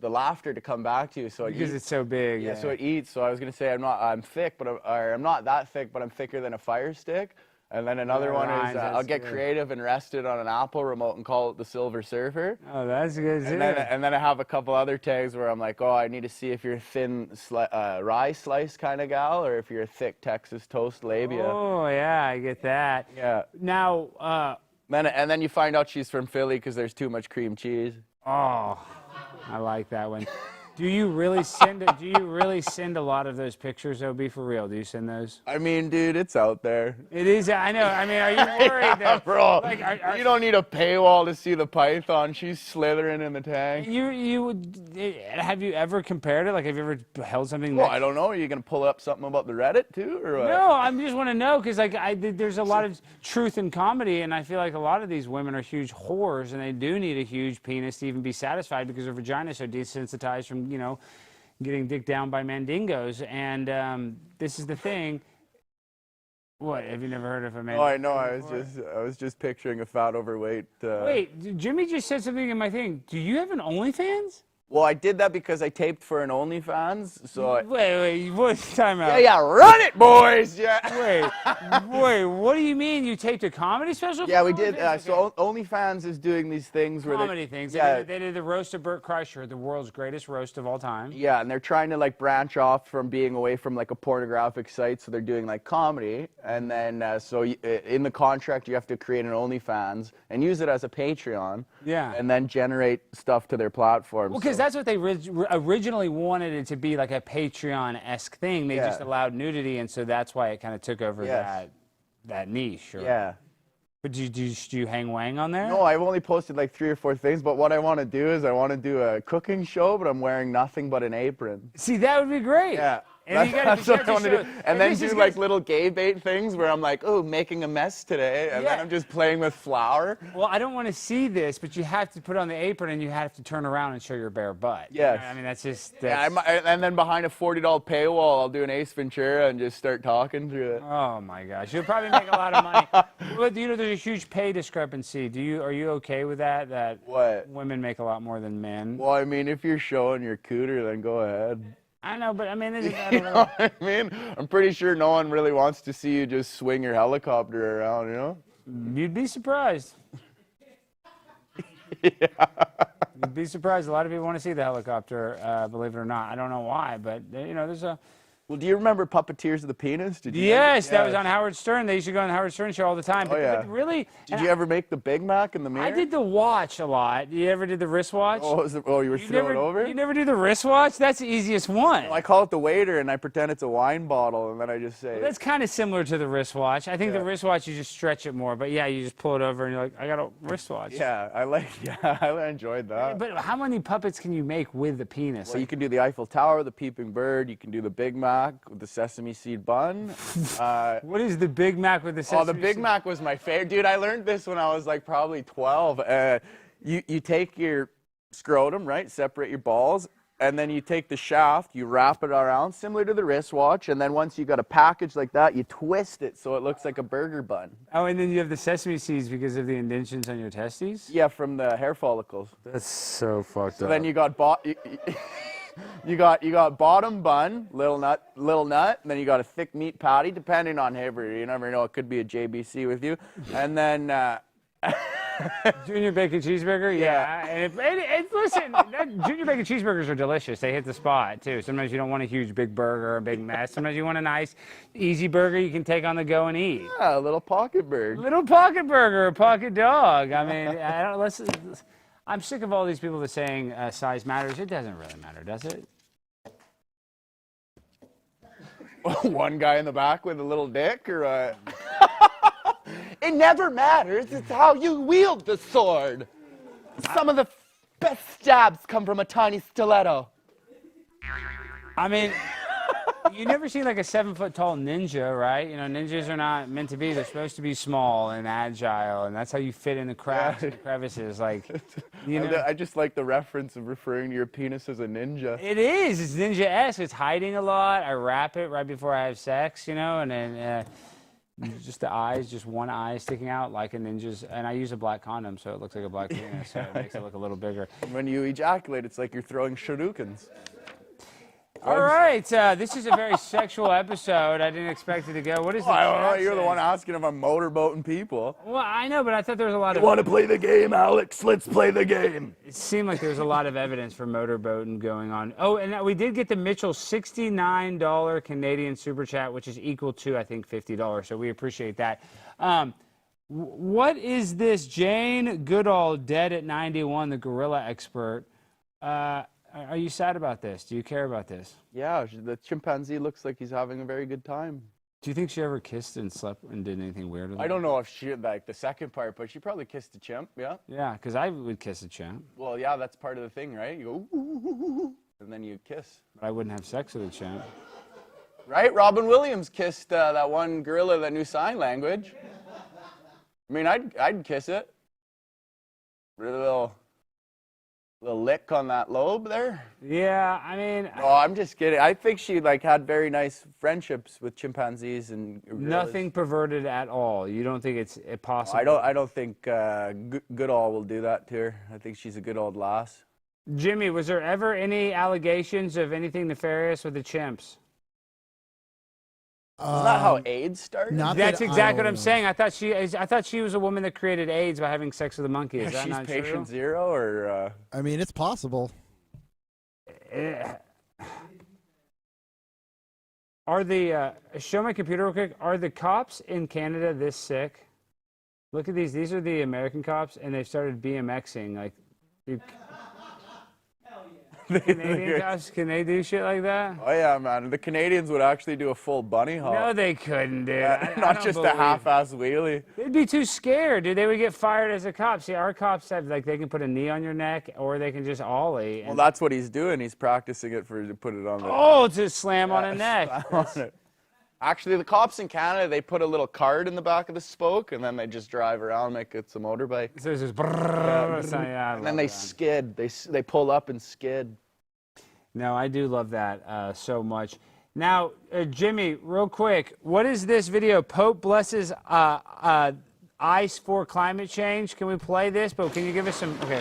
the laughter to come back to you. So Because it's so big. Yeah, so it eats. So I was gonna say I'm thick, but I'm not that thick, but I'm thicker than a fire stick. And then another one is I'll get creative and rest it on an Apple remote and call it the Silver Surfer. Oh, that's good too. And then I have a couple other tags where I'm like, "Oh, I need to see if you're a thin rye slice kind of gal or if you're a thick Texas toast labia." Oh yeah, I get that. Yeah. Now, Then you find out she's from Philly because there's too much cream cheese. oh, I like that one. Do you really send a lot of those pictures, though? Be for real. Do you send those? I mean, dude, it's out there. It is. I know. I mean, are you worried that, Bro, like, you don't need a paywall to see the python. She's slithering in the tank. have you ever compared it? Like, have you ever held something? Well, next- I don't know. Are you gonna pull up something about the Reddit too, or what? No, I just want to know because there's a lot of truth in comedy, and I feel like a lot of these women are huge whores, and they do need a huge penis to even be satisfied because their vagina is so desensitized from getting dicked down by mandingos. And this is the thing. What, have you never heard of a mandingo? Oh, I know. I was just picturing a fat, overweight. Wait, Jimmy just said something in my thing. Do you have an OnlyFans? Well, I did that because I taped for an OnlyFans. So. Wait, what? Time out. Yeah, run it, boys. Yeah. Wait, what do you mean? You taped a comedy special? Yeah, for we did. OnlyFans? So OnlyFans is doing these things where Comedy things. Yeah. They did the roast of Burt Kreischer, the world's greatest roast of all time. Yeah, and they're trying to like branch off from being away from like a pornographic site, so they're doing like comedy, and then in the contract you have to create an OnlyFans and use it as a Patreon. Yeah. And then generate stuff to their platform. Well, because that's what they originally wanted it to be, like a Patreon-esque thing. They just allowed nudity, and so that's why it kind of took over that niche. Yeah. But do you hang wang on there? No, I've only posted like 3 or 4 things, but what I want to do is I want to do a cooking show, but I'm wearing nothing but an apron. See, that would be great. Yeah. And That's what I want to do. And then do like good. little gay bait things where I'm like, oh, making a mess today. And then I'm just playing with flour. Well, I don't want to see this, but you have to put on the apron and you have to turn around and show your bare butt. Yes. I mean, that's just... Yeah, and then behind a $40 paywall, I'll do an Ace Ventura and just start talking through it. Oh, my gosh. You'll probably make a lot of money. But, you know, there's a huge pay discrepancy. Are you okay with that? That What? women make a lot more than men? Well, I mean, if you're showing your cooter, then go ahead. I know, but I mean, isn't that You know what I mean? I'm pretty sure no one really wants to see you just swing your helicopter around, you know? You'd be surprised. Yeah. You'd be surprised. A lot of people want to see the helicopter, believe it or not. I don't know why, but, you know, there's a... Well, do you remember Puppeteers of the Penis? Did you Yes, that was on Howard Stern. They used to go on the Howard Stern show all the time. But, yeah. but really... Did you ever make the Big Mac in the mirror? I did the watch a lot. You ever did the wristwatch? Oh, you were throwing over? You never do the wristwatch? That's the easiest one. I call it the waiter, and I pretend it's a wine bottle, and then I just say... That's kind of similar to the wristwatch. I think the wristwatch, you just stretch it more. But, yeah, you just pull it over, and you're like, I got a wristwatch. Yeah, I enjoyed that. But how many puppets can you make with the penis? So you can do the Eiffel Tower, the Peeping Bird. You can do the Big Mac with the sesame seed bun. What is the Big Mac with the sesame Oh, the Big Mac was my favorite. Dude, I learned this when I was like probably 12. You take your scrotum, right? Separate your balls. And then you take the shaft, you wrap it around, similar to the wristwatch. And then once you got a package like that, you twist it so it looks like a burger bun. Oh, and then you have the sesame seeds because of the indentions on your testes? Yeah, from the hair follicles. That's so fucked So then you got you got bottom bun, little nut, and then you got a thick meat patty, depending on whoever. You never know, it could be a JBC with you. And then Junior bacon cheeseburger, yeah. And listen, junior bacon cheeseburgers are delicious. They hit the spot too. Sometimes you don't want a huge big burger or a big mess. Sometimes you want a nice, easy burger you can take on the go and eat. Yeah, a little pocket burger. Little pocket burger, a pocket dog. I mean, I'm sick of all these people that are saying size matters. It doesn't really matter, does it? One guy in the back with a little dick, or what? It never matters. It's how you wield the sword. Some of the best stabs come from a tiny stiletto. I mean, you never see like a 7-foot-tall ninja, right? You know, ninjas are not meant to be. They're supposed to be small and agile, and that's how you fit in the cracks and crevices. Like, you know. I just like the reference of referring to your penis as a ninja. It is. It's ninja-esque. It's hiding a lot. I wrap it right before I have sex, you know, and then just the eyes, just one eye sticking out like a ninja's. And I use a black condom, so it looks like a black penis, so it makes it look a little bigger. When you ejaculate, it's like you're throwing shurikens. All right, this is a very sexual episode. I didn't expect it to go. What is the I don't know. chat You're the say? one asking if I'm motorboating people. Well, I know, but I thought there was a lot of... Want to play the game, Alex? Let's play the game. It seemed like there was a lot of evidence for motorboating going on. Oh, and we did get the Mitchell $69 Canadian Super Chat, which is equal to, I think, $50. So we appreciate that. What is this? Jane Goodall, dead at 91, the gorilla expert. Are you sad about this? Do you care about this? Yeah, the chimpanzee looks like he's having a very good time. Do you think she ever kissed and slept and did anything weird with I him? don't know if she, like the second part, but she probably kissed a chimp, yeah? Yeah, because I would kiss a chimp. Well, yeah, that's part of the thing, right? You go, ooh, and then you kiss. But I wouldn't have sex with a chimp. Right? Robin Williams kissed that one gorilla that knew sign language. I mean, I'd kiss it. Really little lick on that lobe there. Yeah, I mean... Oh, I'm just kidding. I think she like had very nice friendships with chimpanzees and gorillas. Nothing perverted at all. You don't think it's possible? I don't think Goodall will do that to her. I think she's a good old lass. Jimmy, was there ever any allegations of anything nefarious with the chimps? Isn't that how AIDS started? That's exactly what I'm saying. I thought she was a woman that created AIDS by having sex with a monkey. Is that she's not patient true? zero, or? I mean, it's possible. Are the show my computer real quick? Are the cops in Canada this sick? Look at these. These are the American cops, and they've started BMXing. Like, Canadian cops, can they do shit like that? Oh yeah, man. The Canadians would actually do a full bunny hop. No, they couldn't, dude. I Not don't just believe a half-ass wheelie. They'd be too scared, dude. They would get fired as a cop. See, our cops have, like, they can put a knee on your neck or they can just ollie. And Well, that's what he's doing. He's practicing it to put it on the... oh, to slam on a neck. Actually, the cops in Canada, they put a little card in the back of the spoke, and then they just drive around like it's a motorbike. So it's just brrrr, so, yeah, I And then love they that. skid. They pull up and skid. No, I do love that so much. Now, Jimmy, real quick, what is this video? Pope blesses ice for climate change. Can we play this? But can you give us some? Okay.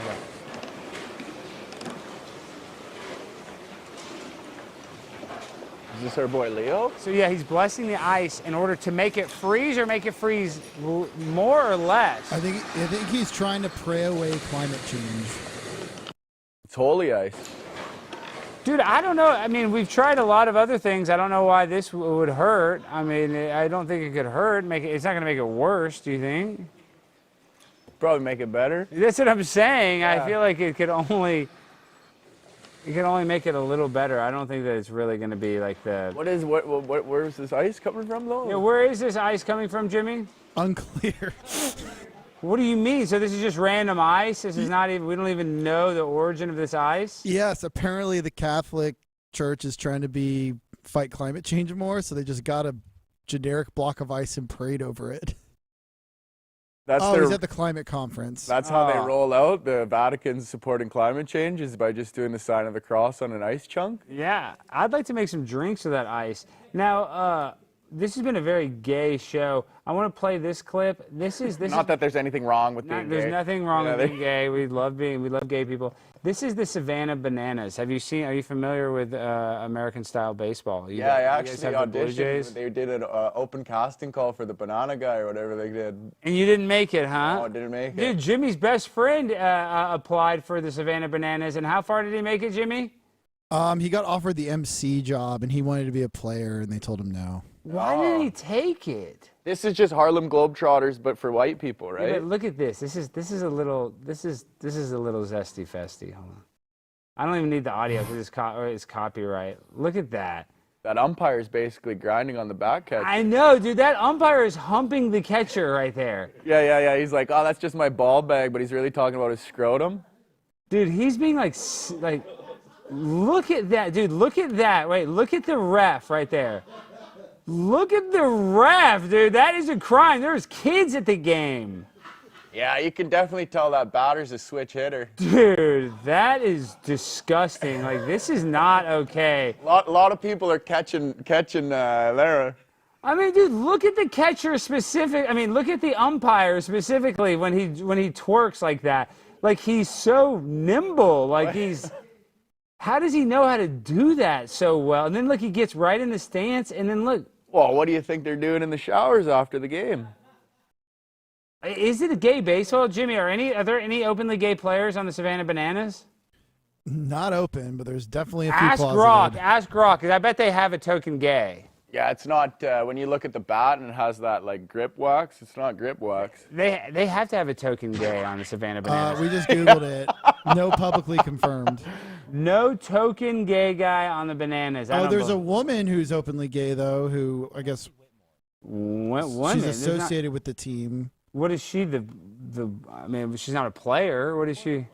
Is this our boy Leo? So yeah, he's blessing the ice in order to make it freeze or make it freeze more or less. I think he's trying to pray away climate change. It's holy ice. Dude, I don't know. I mean, we've tried a lot of other things. I don't know why this would hurt. I mean, I don't think it could hurt. It's not going to make it worse, do you think? Probably make it better. That's what I'm saying. Yeah. I feel like it could only make it a little better. I don't think that it's really going to be like the... Where's this ice coming from, though? Yeah, where is this ice coming from, Jimmy? Unclear. What do you mean? So this is just random ice? This is not even... We don't even know the origin of this ice? Yes, apparently the Catholic Church is trying to fight climate change more, so they just got a generic block of ice and prayed over it. He's at the climate conference. That's how they roll out. The Vatican's supporting climate change is by just doing the sign of the cross on an ice chunk. Yeah, I'd like to make some drinks with that ice. Now, this has been a very gay show. I want to play this clip. This is Not that there's anything wrong with being there's gay. nothing wrong with being gay. We love gay people. This is the Savannah Bananas. Are you familiar with American style baseball? I you actually guys have the Blue Jays? auditioned. They did an open casting call for the banana guy or whatever they did. And you didn't make it, huh? No, I didn't make it. Dude, Jimmy's best friend applied for the Savannah Bananas, and how far did he make it, Jimmy? He got offered the MC job, and he wanted to be a player, and they told him no. Why didn't he take it? This is just Harlem Globetrotters, but for white people, right? Yeah, but look at this. This is a little zesty festy. Hold on. I don't even need the audio because it's copyright. Look at that. That umpire's basically grinding on the back catch. I know, dude. That umpire is humping the catcher right there. Yeah. He's like, oh, that's just my ball bag, but he's really talking about his scrotum. Dude, he's being like, look at that, dude. Look at that. Wait, look at the ref right there. Look at the ref, dude. That is a crime. There's kids at the game. Yeah, you can definitely tell that batter's a switch hitter. Dude, that is disgusting. Like, this is not okay. A lot of people are catching Lara. I mean, dude, look at the catcher look at the umpire specifically when he twerks like that. Like, he's so nimble. Like, how does he know how to do that so well? And then look, he gets right in the stance, and then look. Well, what do you think they're doing in the showers after the game? Is it a gay baseball, Jimmy? Are there any openly gay players on the Savannah Bananas? Not open, but there's definitely a few Ask Grock, because I bet they have a token gay. Yeah, it's not, when you look at the bat and it has that, like, grip wax, it's not grip wax. They have to have a token gay on the Savannah Bananas. We just Googled it. No publicly confirmed. No token gay guy on the Bananas. There's a woman who's openly gay, though, who I guess she's associated with the team. What is she? I mean, she's not a player. What is she?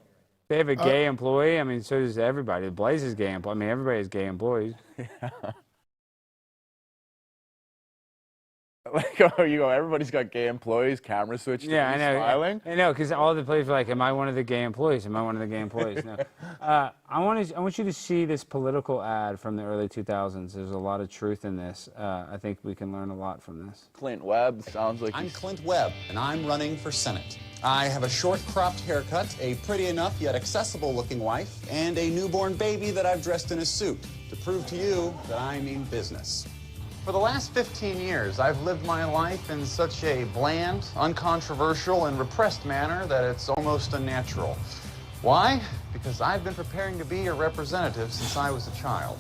They have a gay employee. I mean, so does everybody. Blaze is gay employee. I mean, everybody has gay employees. Yeah. Like, everybody's got gay employees, camera switched to I know. smiling. I know, because all the players are like, am I one of the gay employees? Am I one of the gay employees? No. I want you to see this political ad from the early 2000s. There's a lot of truth in this. I think we can learn a lot from this. Clint Webb sounds like I'm Clint Webb, and I'm running for Senate. I have a short cropped haircut, a pretty enough yet accessible looking wife, and a newborn baby that I've dressed in a suit to prove to you that I mean business. For the last 15 years, I've lived my life in such a bland, uncontroversial, and repressed manner that it's almost unnatural. Why? Because I've been preparing to be your representative since I was a child.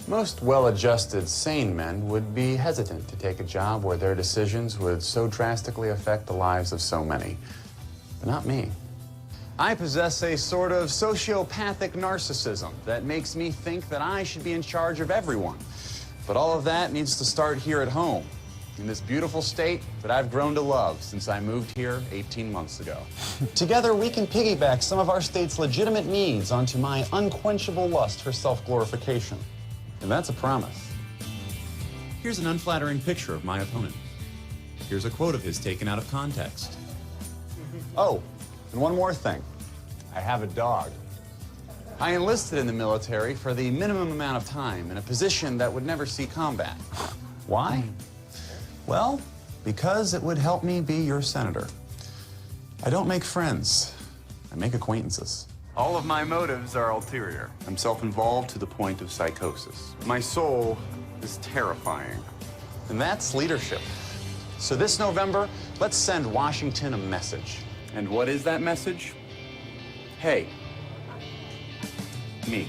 Most well-adjusted, sane men would be hesitant to take a job where their decisions would so drastically affect the lives of so many. But not me. I possess a sort of sociopathic narcissism that makes me think that I should be in charge of everyone. But all of that needs to start here at home, in this beautiful state that I've grown to love since I moved here 18 months ago. Together, we can piggyback some of our state's legitimate needs onto my unquenchable lust for self-glorification. And that's a promise. Here's an unflattering picture of my opponent. Here's a quote of his taken out of context. Oh, and one more thing. I have a dog. I enlisted in the military for the minimum amount of time in a position that would never see combat. Why? Well, because it would help me be your senator. I don't make friends. I make acquaintances. All of my motives are ulterior. I'm self-involved to the point of psychosis. My soul is terrifying. And that's leadership. So this November, let's send Washington a message. And what is that message? Hey, me.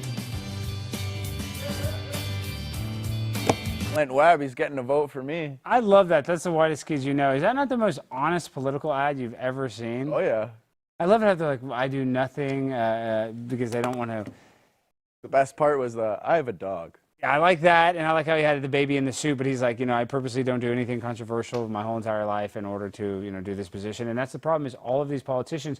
Clint Webb, he's getting a vote for me. I love that. That's the whitest skis you know. Is that not the most honest political ad you've ever seen? Oh, yeah. I love it how they're like, I do nothing because they don't want to. The best part was I have a dog. Yeah, I like that, and I like how he had the baby in the suit, but he's like, I purposely don't do anything controversial my whole entire life in order to, do this position. And that's the problem is all of these politicians,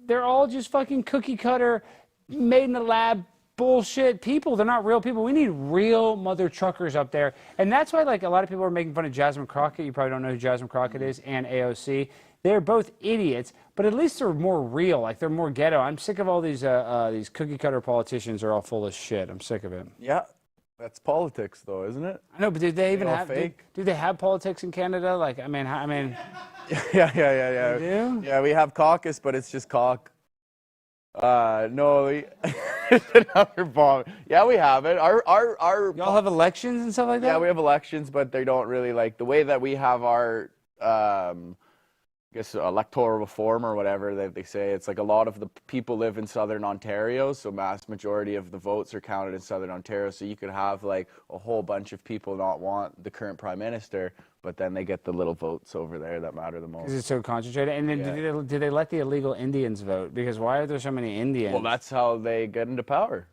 they're all just fucking cookie cutter, made in the lab bullshit people. They're not real people. We need real mother truckers up there. And that's why, like, a lot of people are making fun of Jasmine Crockett. You probably don't know who Jasmine Crockett is, and AOC. They're both idiots, but at least they're more real. Like, they're more ghetto. I'm sick of all these cookie cutter politicians are all full of shit. I'm sick of it. Yeah. That's politics, though, isn't it? I know, but did they even have fake? do they have politics in Canada? Like, I mean, Yeah. They do? Yeah, we have caucus, but it's just cock. No, yeah, we have it. Y'all have elections and stuff like that? Yeah, we have elections, but they don't really like the way that we have our I guess electoral reform or whatever they say. It's like a lot of the people live in southern Ontario, so mass majority of the votes are counted in southern Ontario. So you could have like a whole bunch of people not want the current prime minister, but then they get the little votes over there that matter the most. Because it's so concentrated. And then did they let the illegal Indians vote? Because why are there so many Indians? Well, that's how they get into power.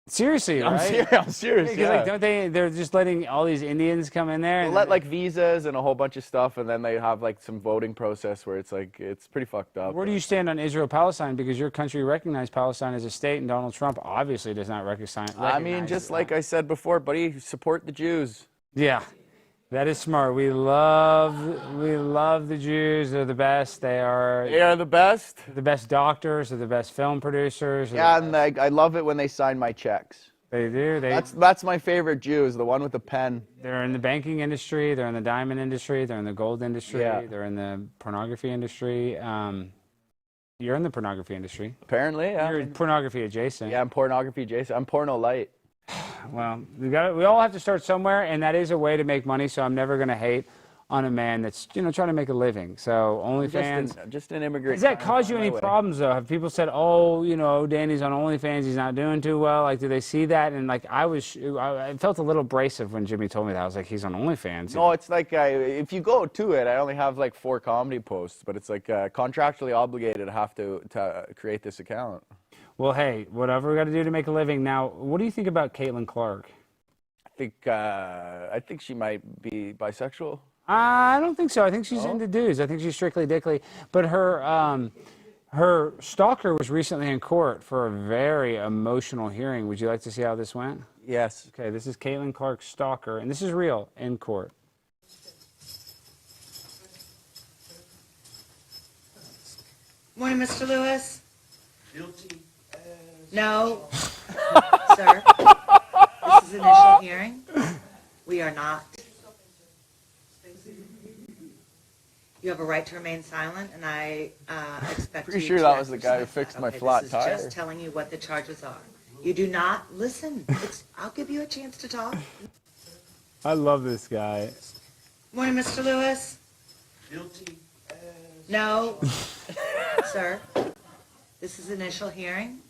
Seriously, right? I'm serious. Because like, don't they're just letting all these Indians come in there? They let like visas and a whole bunch of stuff, and then they have like some voting process where it's like, it's pretty fucked up. Where do you stand on Israel-Palestine? Because your country recognized Palestine as a state, and Donald Trump obviously does not recognize I mean, just like I said before, buddy, support the Jews. Yeah. That is smart. We love the Jews. They're the best. They are the best. The best doctors. They're the best film producers. Yeah, and I love it when they sign my checks. They do. That's my favorite Jew, is the one with the pen. They're in the banking industry. They're in the diamond industry. They're in the gold industry. Yeah. They're in the pornography industry. You're in the pornography industry. Apparently, yeah. You're pornography adjacent. Yeah, I'm pornography adjacent. I'm porno light. Well, we all have to start somewhere, and that is a way to make money. So I'm never going to hate on a man that's trying to make a living. So OnlyFans. Just an immigrant. Does that cause you any problems though? Have people said, "Oh, Danny's on OnlyFans. He's not doing too well"? Like, do they see that? And like, I felt a little abrasive when Jimmy told me that. I was like, "He's on OnlyFans." No, it's like if you go to it, I only have like 4 comedy posts, but it's like contractually obligated to have to create this account. Well, hey, whatever we got to do to make a living. Now, what do you think about Caitlyn Clark? I think she might be bisexual. I don't think so. I think she's into dudes. I think she's strictly dickly. But her stalker was recently in court for a very emotional hearing. Would you like to see how this went? Yes. Okay, this is Caitlyn Clark's stalker, and this is real in court. Morning, Mr. Lewis. Guilty. No, sir. This is initial hearing. We are not. You have a right to remain silent, and I expect Pretty you sure to that was the guy who exercise fixed that. my Okay, flat this tire. is just telling you what the charges are. You do not listen. I'll give you a chance to talk. I love this guy. Morning, Mr. Lewis. Guilty. No, sir. This is initial hearing.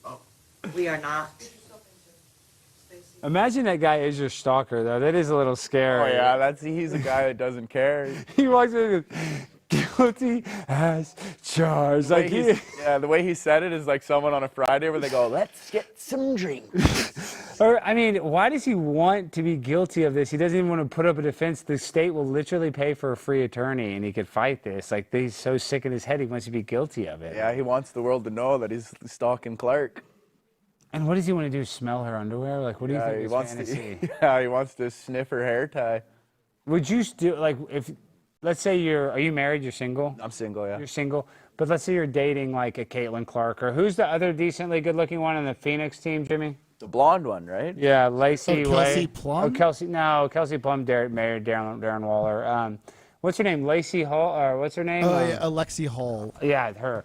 We are not. Imagine that guy is your stalker, though. That is a little scary. Oh yeah, he's a guy that doesn't care. He walks in and goes, guilty as charged. Like the way he said it is like someone on a Friday where they go, let's get some drinks. Or, I mean, why does he want to be guilty of this? He doesn't even want to put up a defense. The state will literally pay for a free attorney, and he could fight this. Like, he's so sick in his head, he wants to be guilty of it. Yeah, he wants the world to know that he's stalking Clark. And what does he want to do? Smell her underwear? Like, what do you think his fantasy? He wants to sniff her hair tie. Would you still, like, if, let's say are you married, you're single? I'm single, yeah. You're single. But let's say you're dating, like, a Caitlyn Clark, or who's the other decently good-looking one on the Phoenix team, Jimmy? The blonde one, right? Yeah, Lacey. Kelsey Plum? Oh, Kelsey. No, Kelsey Plum married Darren Waller. What's her name? Lacey Hall, or what's her name? Oh, yeah, Alexi Hall. Yeah, her.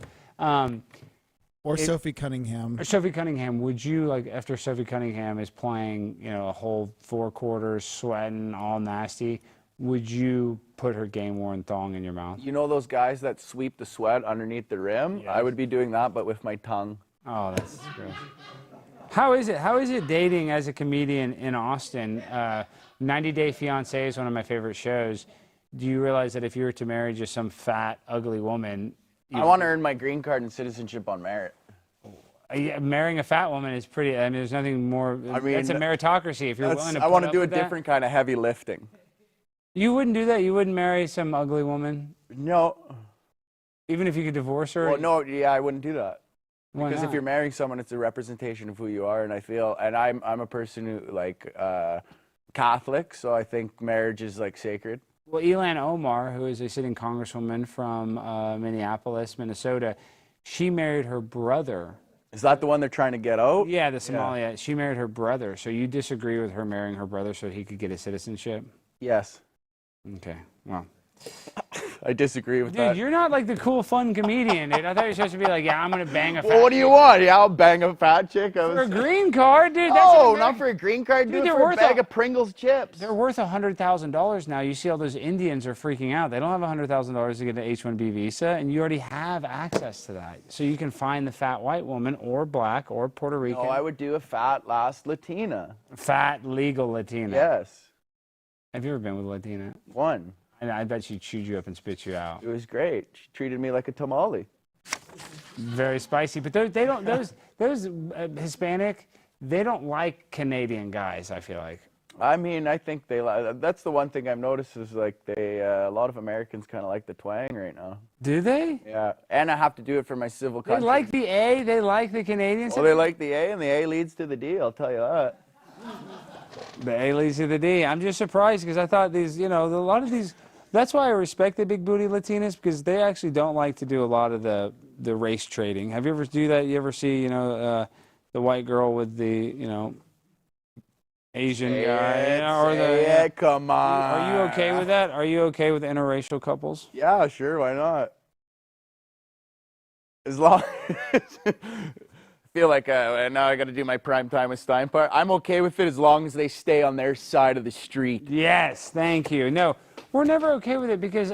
Or Sophie Cunningham. Or Sophie Cunningham. Would you, like, after Sophie Cunningham is playing, you know, a whole 4 quarters, sweating, all nasty, would you put her game-worn thong in your mouth? You know those guys that sweep the sweat underneath the rim? Yes. I would be doing that, but with my tongue. Oh, that's gross. How is it dating as a comedian in Austin? 90 Day Fiancé is one of my favorite shows. Do you realize that if you were to marry just some fat, ugly woman... I want to earn my green card and citizenship on merit. Yeah, marrying a fat woman is pretty... I mean, there's nothing more... I mean... That's a meritocracy. If you're willing to I want to put do up a with that. different kind of heavy lifting. You wouldn't do that? You wouldn't marry some ugly woman? No. Even if you could divorce her? Well, no, yeah, I wouldn't do that. Why Because not? if you're marrying someone, it's a representation of who you are, and I feel... And I'm a person who, like, Catholic, so I think marriage is, like, sacred. Well, Ilhan Omar, who is a sitting congresswoman from Minneapolis, Minnesota, she married her brother. Is that the one they're trying to get out? Yeah, the Somalia. Yeah. She married her brother. So you disagree with her marrying her brother so he could get a citizenship? Yes. Okay, well. I disagree with that. Dude, you're not like the cool, fun comedian, dude. I thought you were supposed to be like, yeah, I'm going to bang a fat Well, what do you want? Yeah, I'll bang a fat chick. For a green card, dude. No, not for a green card. Dude, Do it they're for a worth bag of Pringles chips. They're worth $100,000 now. You see all those Indians are freaking out. They don't have $100,000 to get an H-1B visa, and you already have access to that. So you can find the fat white woman or black or Puerto Rican. No, I would do a fat last Latina. Fat legal Latina. Yes. Have you ever been with a Latina? One. And I bet she chewed you up and spit you out. It was great. She treated me like a tamale. Very spicy. But those Hispanic, they don't like Canadian guys, I feel like. I mean, I think they that's the one thing I've noticed is like a lot of Americans kind of like the twang right now. Do they? Yeah, and I have to do it for my civil country. They like the A, they like the Canadians. Well, they like the A, and the A leads to the D, I'll tell you that. The A leads to the D. I'm just surprised because I thought these, you know, a lot of these, that's why I respect the big booty Latinas, because they actually don't like to do a lot of the race trading. Have you ever do that? You ever see, you know, the white girl with the, you know, Asian guy? Come on. Are you okay with that? Are you okay with interracial couples? Yeah, sure, why not? As long I feel like now I got to do my prime time with Stein part. I'm okay with it as long as they stay on their side of the street. Yes, thank you. No, we're never okay with it because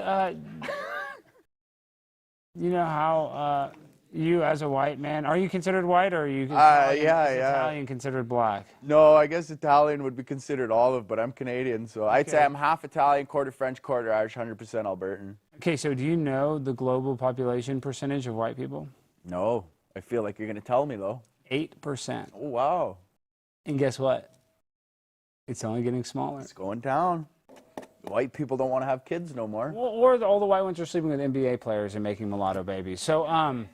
you know how you as a white man, are you considered white or are you Italian considered black? No, I guess Italian would be considered olive, but I'm Canadian, so I'd say I'm half Italian, quarter French, quarter Irish, 100% Albertan. Okay, so do you know the global population percentage of white people? No, I feel like you're going to tell me, though. 8%. Oh, wow. And guess what? It's only getting smaller. It's going down. White people don't want to have kids no more. Well, or all the white ones are sleeping with NBA players and making mulatto babies. So, a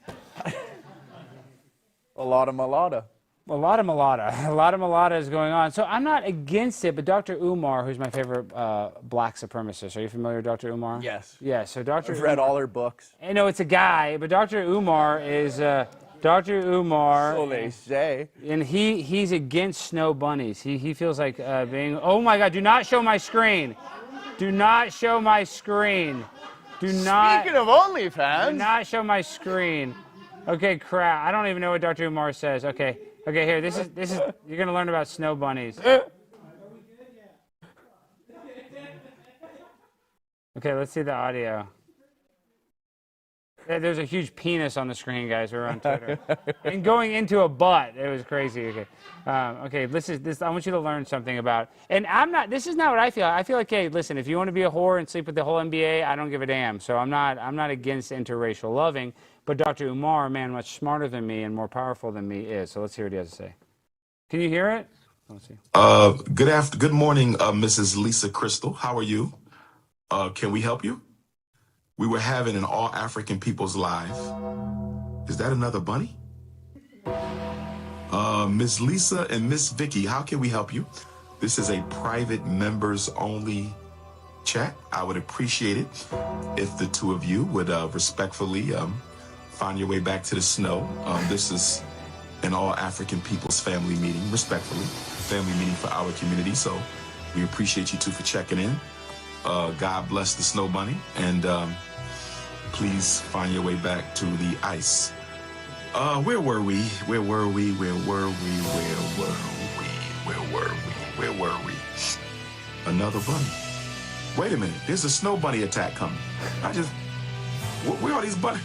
lot of mulatto. A lot of mulatto is going on. So I'm not against it, but Dr. Umar, who's my favorite black supremacist. Are you familiar with Dr. Umar? Yes. Yeah, so Dr. I've read all her books. I know it's a guy, but Dr. Umar is Dr. Umar. So they say. And he's against snow bunnies. He feels like being, oh my God, do not show my screen. Do not show my screen. Do not. Speaking of OnlyFans. Do not show my screen. Okay, crap. I don't even know what Dr. Umar says. Okay, here. This is. You're gonna learn about snow bunnies. Okay, let's see the audio. There's a huge penis on the screen, guys. We're on Twitter. And going into a butt. It was crazy. Okay. Okay, this. I want you to learn something about. And this is not what I feel. I feel like, hey, listen, if you want to be a whore and sleep with the whole NBA, I don't give a damn. So I'm not against interracial loving. But Dr. Umar, a man much smarter than me and more powerful than me, is. So let's hear what he has to say. Can you hear it? Let's see. Good morning, Mrs. Lisa Crystal. How are you? Can we help you? We were having an All African People's Live. Is that another bunny? Miss Lisa and Miss Vicky, how can we help you? This is a private members only chat. I would appreciate it if the two of you would respectfully find your way back to the snow. This is an All African People's family meeting, respectfully, family meeting for our community. So we appreciate you two for checking in. God bless the snow bunny, and please find your way back to the ice. Where were we? Another bunny. Wait a minute, there's a snow bunny attack coming. Where are these bunnies?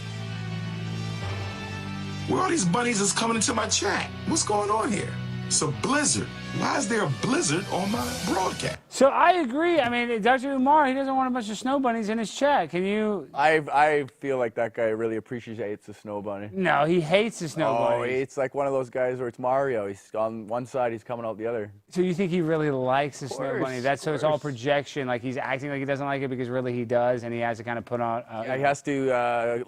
Where are these bunnies that's coming into my chat? What's going on here? It's a blizzard. Why is there a blizzard on my broadcast? So I agree. I mean, Dr. Umar, he doesn't want a bunch of snow bunnies in his chat. Can you? I feel like that guy really appreciates the snow bunny. No, he hates the snow bunny. It's like one of those guys where it's Mario. He's on one side, he's coming out the other. So you think he really likes the snow bunny? So it's all projection. Like he's acting like he doesn't like it because really he does, and he has to kind of put on. Yeah, he has to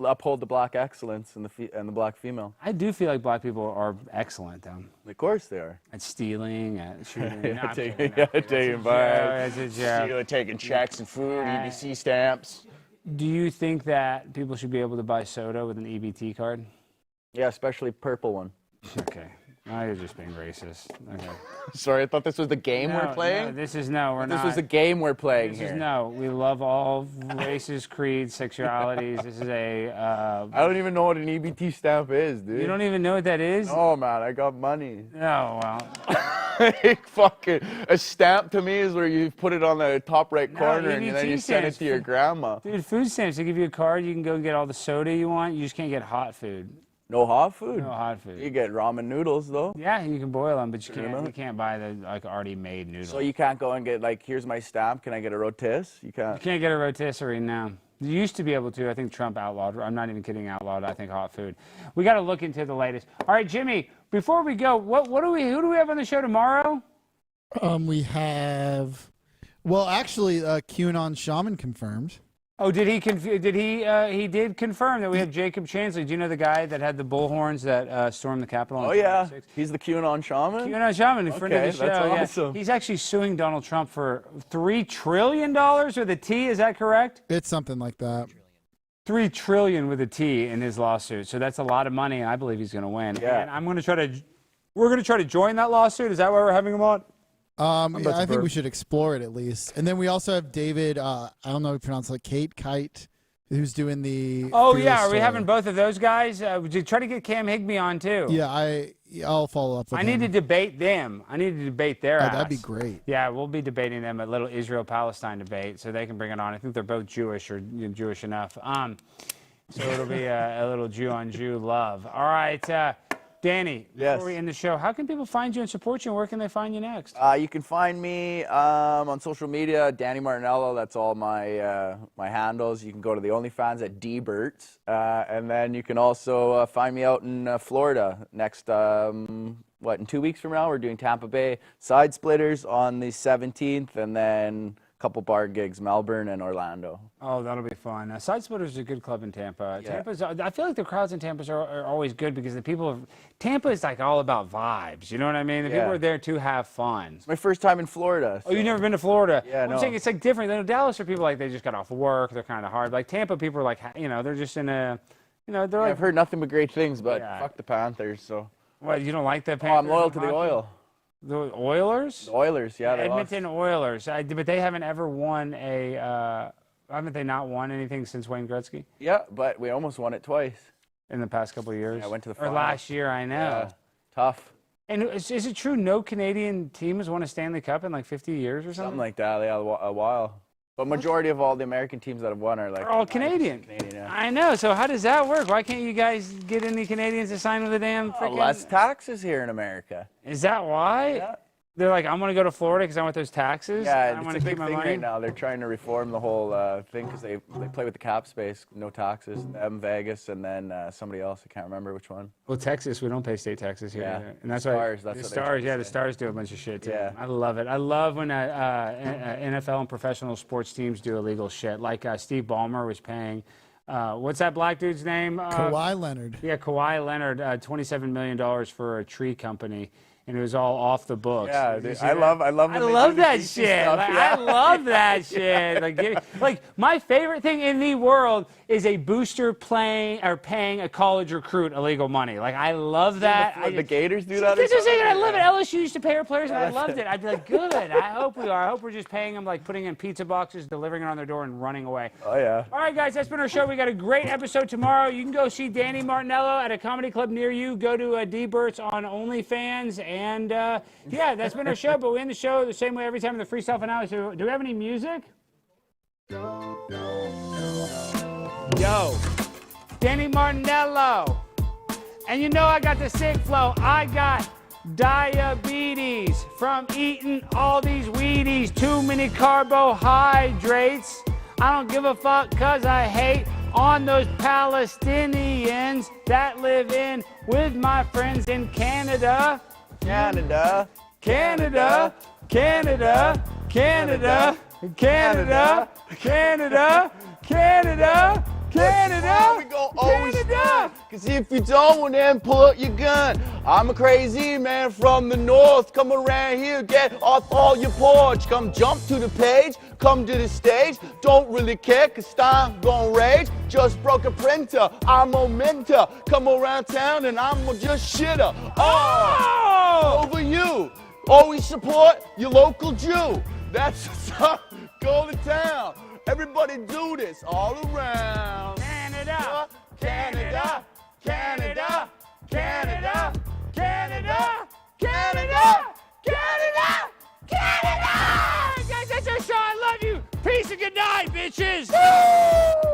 uphold the black excellence and the black female. I do feel like black people are excellent, though. Of course they are. At stealing, at shooting. Taking bribes. That's a joke. Taking checks and food, EBC stamps. Do you think that people should be able to buy soda with an EBT card? Yeah, especially purple one. Okay. Now you're just being racist. Okay. Sorry, I thought this was the game we're playing. No, this is not. This was the game we're playing here. No. We love all races, creeds, sexualities. This is a. I don't even know what an EBT stamp is, dude. You don't even know what that is? Oh man, I got money. Oh well. Fucking a stamp to me is where you put it on the top right corner and then you send it to your grandma. Dude, food stamps. They give you a card. You can go get all the soda you want. You just can't get hot food. No hot food? No hot food. You get ramen noodles, though. Yeah, you can boil them, but you can't buy the already made noodles. So you can't go and get here's my stamp. Can I get a rotisserie? You can't. You can't get a rotisserie now. You used to be able to. I think Trump outlawed. I'm not even kidding. Outlawed. I think hot food. We got to look into the latest. All right, Jimmy. Before we go, who do we have on the show tomorrow? We have. Well, actually, QAnon Shaman confirmed. Oh, did he did confirm that we have Jacob Chansley. Do you know the guy that had the bullhorns that stormed the Capitol? Oh, yeah. He's the QAnon Shaman? QAnon Shaman, a friend of the show. That's awesome. Yeah. He's actually suing Donald Trump for $3 trillion with a T. Is that correct? It's something like that. $3 trillion with a T in his lawsuit. So that's a lot of money, and I believe he's going to win. Yeah. And we're going to try to join that lawsuit. Is that why we're having him on? Yeah, I think we should explore it at least. And then we also have David, I don't know how to pronounce it, Kite, who's doing the... Oh, yeah. Are we having both of those guys? Try to get Cam Higbee on, too. Yeah, I'll follow up with him. I need to debate them. I need to debate their ass. That'd be great. Yeah, we'll be debating them at little Israel-Palestine debate, so they can bring it on. I think they're both Jewish or Jewish enough. So it'll be a little Jew-on-Jew love. All right. Danny, before we end the show, how can people find you and support you, and where can they find you next? You can find me on social media, Danny Martinello. That's all my my handles. You can go to the OnlyFans at dbert. And then you can also find me out in Florida next, in 2 weeks from now, we're doing Tampa Bay Side Splitters on the 17th, and then couple bar gigs, Melbourne and Orlando. Oh, that'll be fun. Side Splitters is a good club in Tampa. Yeah. I feel like the crowds in Tampa are always good because the people of Tampa is like all about vibes. You know what I mean? The people are there to have fun. It's my first time in Florida. So. Oh, you've never been to Florida? Yeah, no. I'm saying it's like different. Than Dallas are people like they just got off work. They're kind of hard. Like Tampa people are like, they're just in a, they're like. I've heard nothing but great things, but fuck the Panthers. So. What, you don't like the Panthers? Oh, I'm loyal to the Oil. The Oilers? The Oilers, yeah. Edmonton Oilers. But they haven't ever won haven't they not won anything since Wayne Gretzky? Yeah, but we almost won it twice. In the past couple of years? Yeah, I went to the final. Or last year, I know. Yeah, tough. And is it true no Canadian team has won a Stanley Cup in like 50 years or something? Something like that, yeah, a while. But majority of all the American teams that have won are like... They're all Canadian. Yeah. I know. So how does that work? Why can't you guys get any Canadians to sign with a damn freaking... Less taxes here in America. Is that why? Yeah. They're like, I'm going to go to Florida because I want those taxes. Yeah, I want it's to a keep big my thing money. right now. They're trying to reform the whole thing because they play with the cap space, no taxes. Vegas, and then somebody else. I can't remember which one. Well, Texas, we don't pay state taxes here. Yeah. Either. And that's Stars, why that's the what they're Stars, trying to the say. Stars do a bunch of shit too. Yeah. I love it. I love when NFL and professional sports teams do illegal shit. Like Steve Ballmer was paying, what's that black dude's name? Kawhi Leonard. Yeah, Kawhi Leonard, $27 million for a tree company. And it was all off the books. Yeah, Did you see I that? love. I when they love do the that DC shit. stuff, Like, yeah. I love that shit. Like my favorite thing in the world is a booster paying a college recruit illegal money. Like I love that. The Gators do that. That's what I'm saying. I love it. LSU used to pay our players, and I loved it. I'd be like, good. I hope we are. I hope we're just paying them, like putting in pizza boxes, delivering it on their door, and running away. Oh yeah. All right, guys, that's been our show. We got a great episode tomorrow. You can go see Danny Martinello at a comedy club near you. Go to D-Bert's on OnlyFans, and yeah, that's been our show. But we end the show the same way every time in the freestyle finale. So, do we have any music? Yo, Danny Martinello. And you know I got the sick flow. I got diabetes from eating all these Wheaties. Too many carbohydrates. I don't give a fuck cause I hate on those Palestinians that live in with my friends in Canada. Canada. Canada. Canada. Canada. Canada. Canada. Canada. Canada. We go always Canada. Cause if you don't, then pull out your gun. I'm a crazy man from the north. Come around here, get off all your porch. Come jump to the page, come to the stage. Don't really care, cause Stein gon' rage. Just broke a printer, I'm a mentor. Come around town and I'm just shitter. Oh! Over you. Always support your local Jew. That's what's up. Go to town. Everybody do this all around. Canada. Canada. Canada. Canada. Canada. Canada. Canada. Canada. Guys, that's our show. I love you. Peace and good night, bitches. Woo!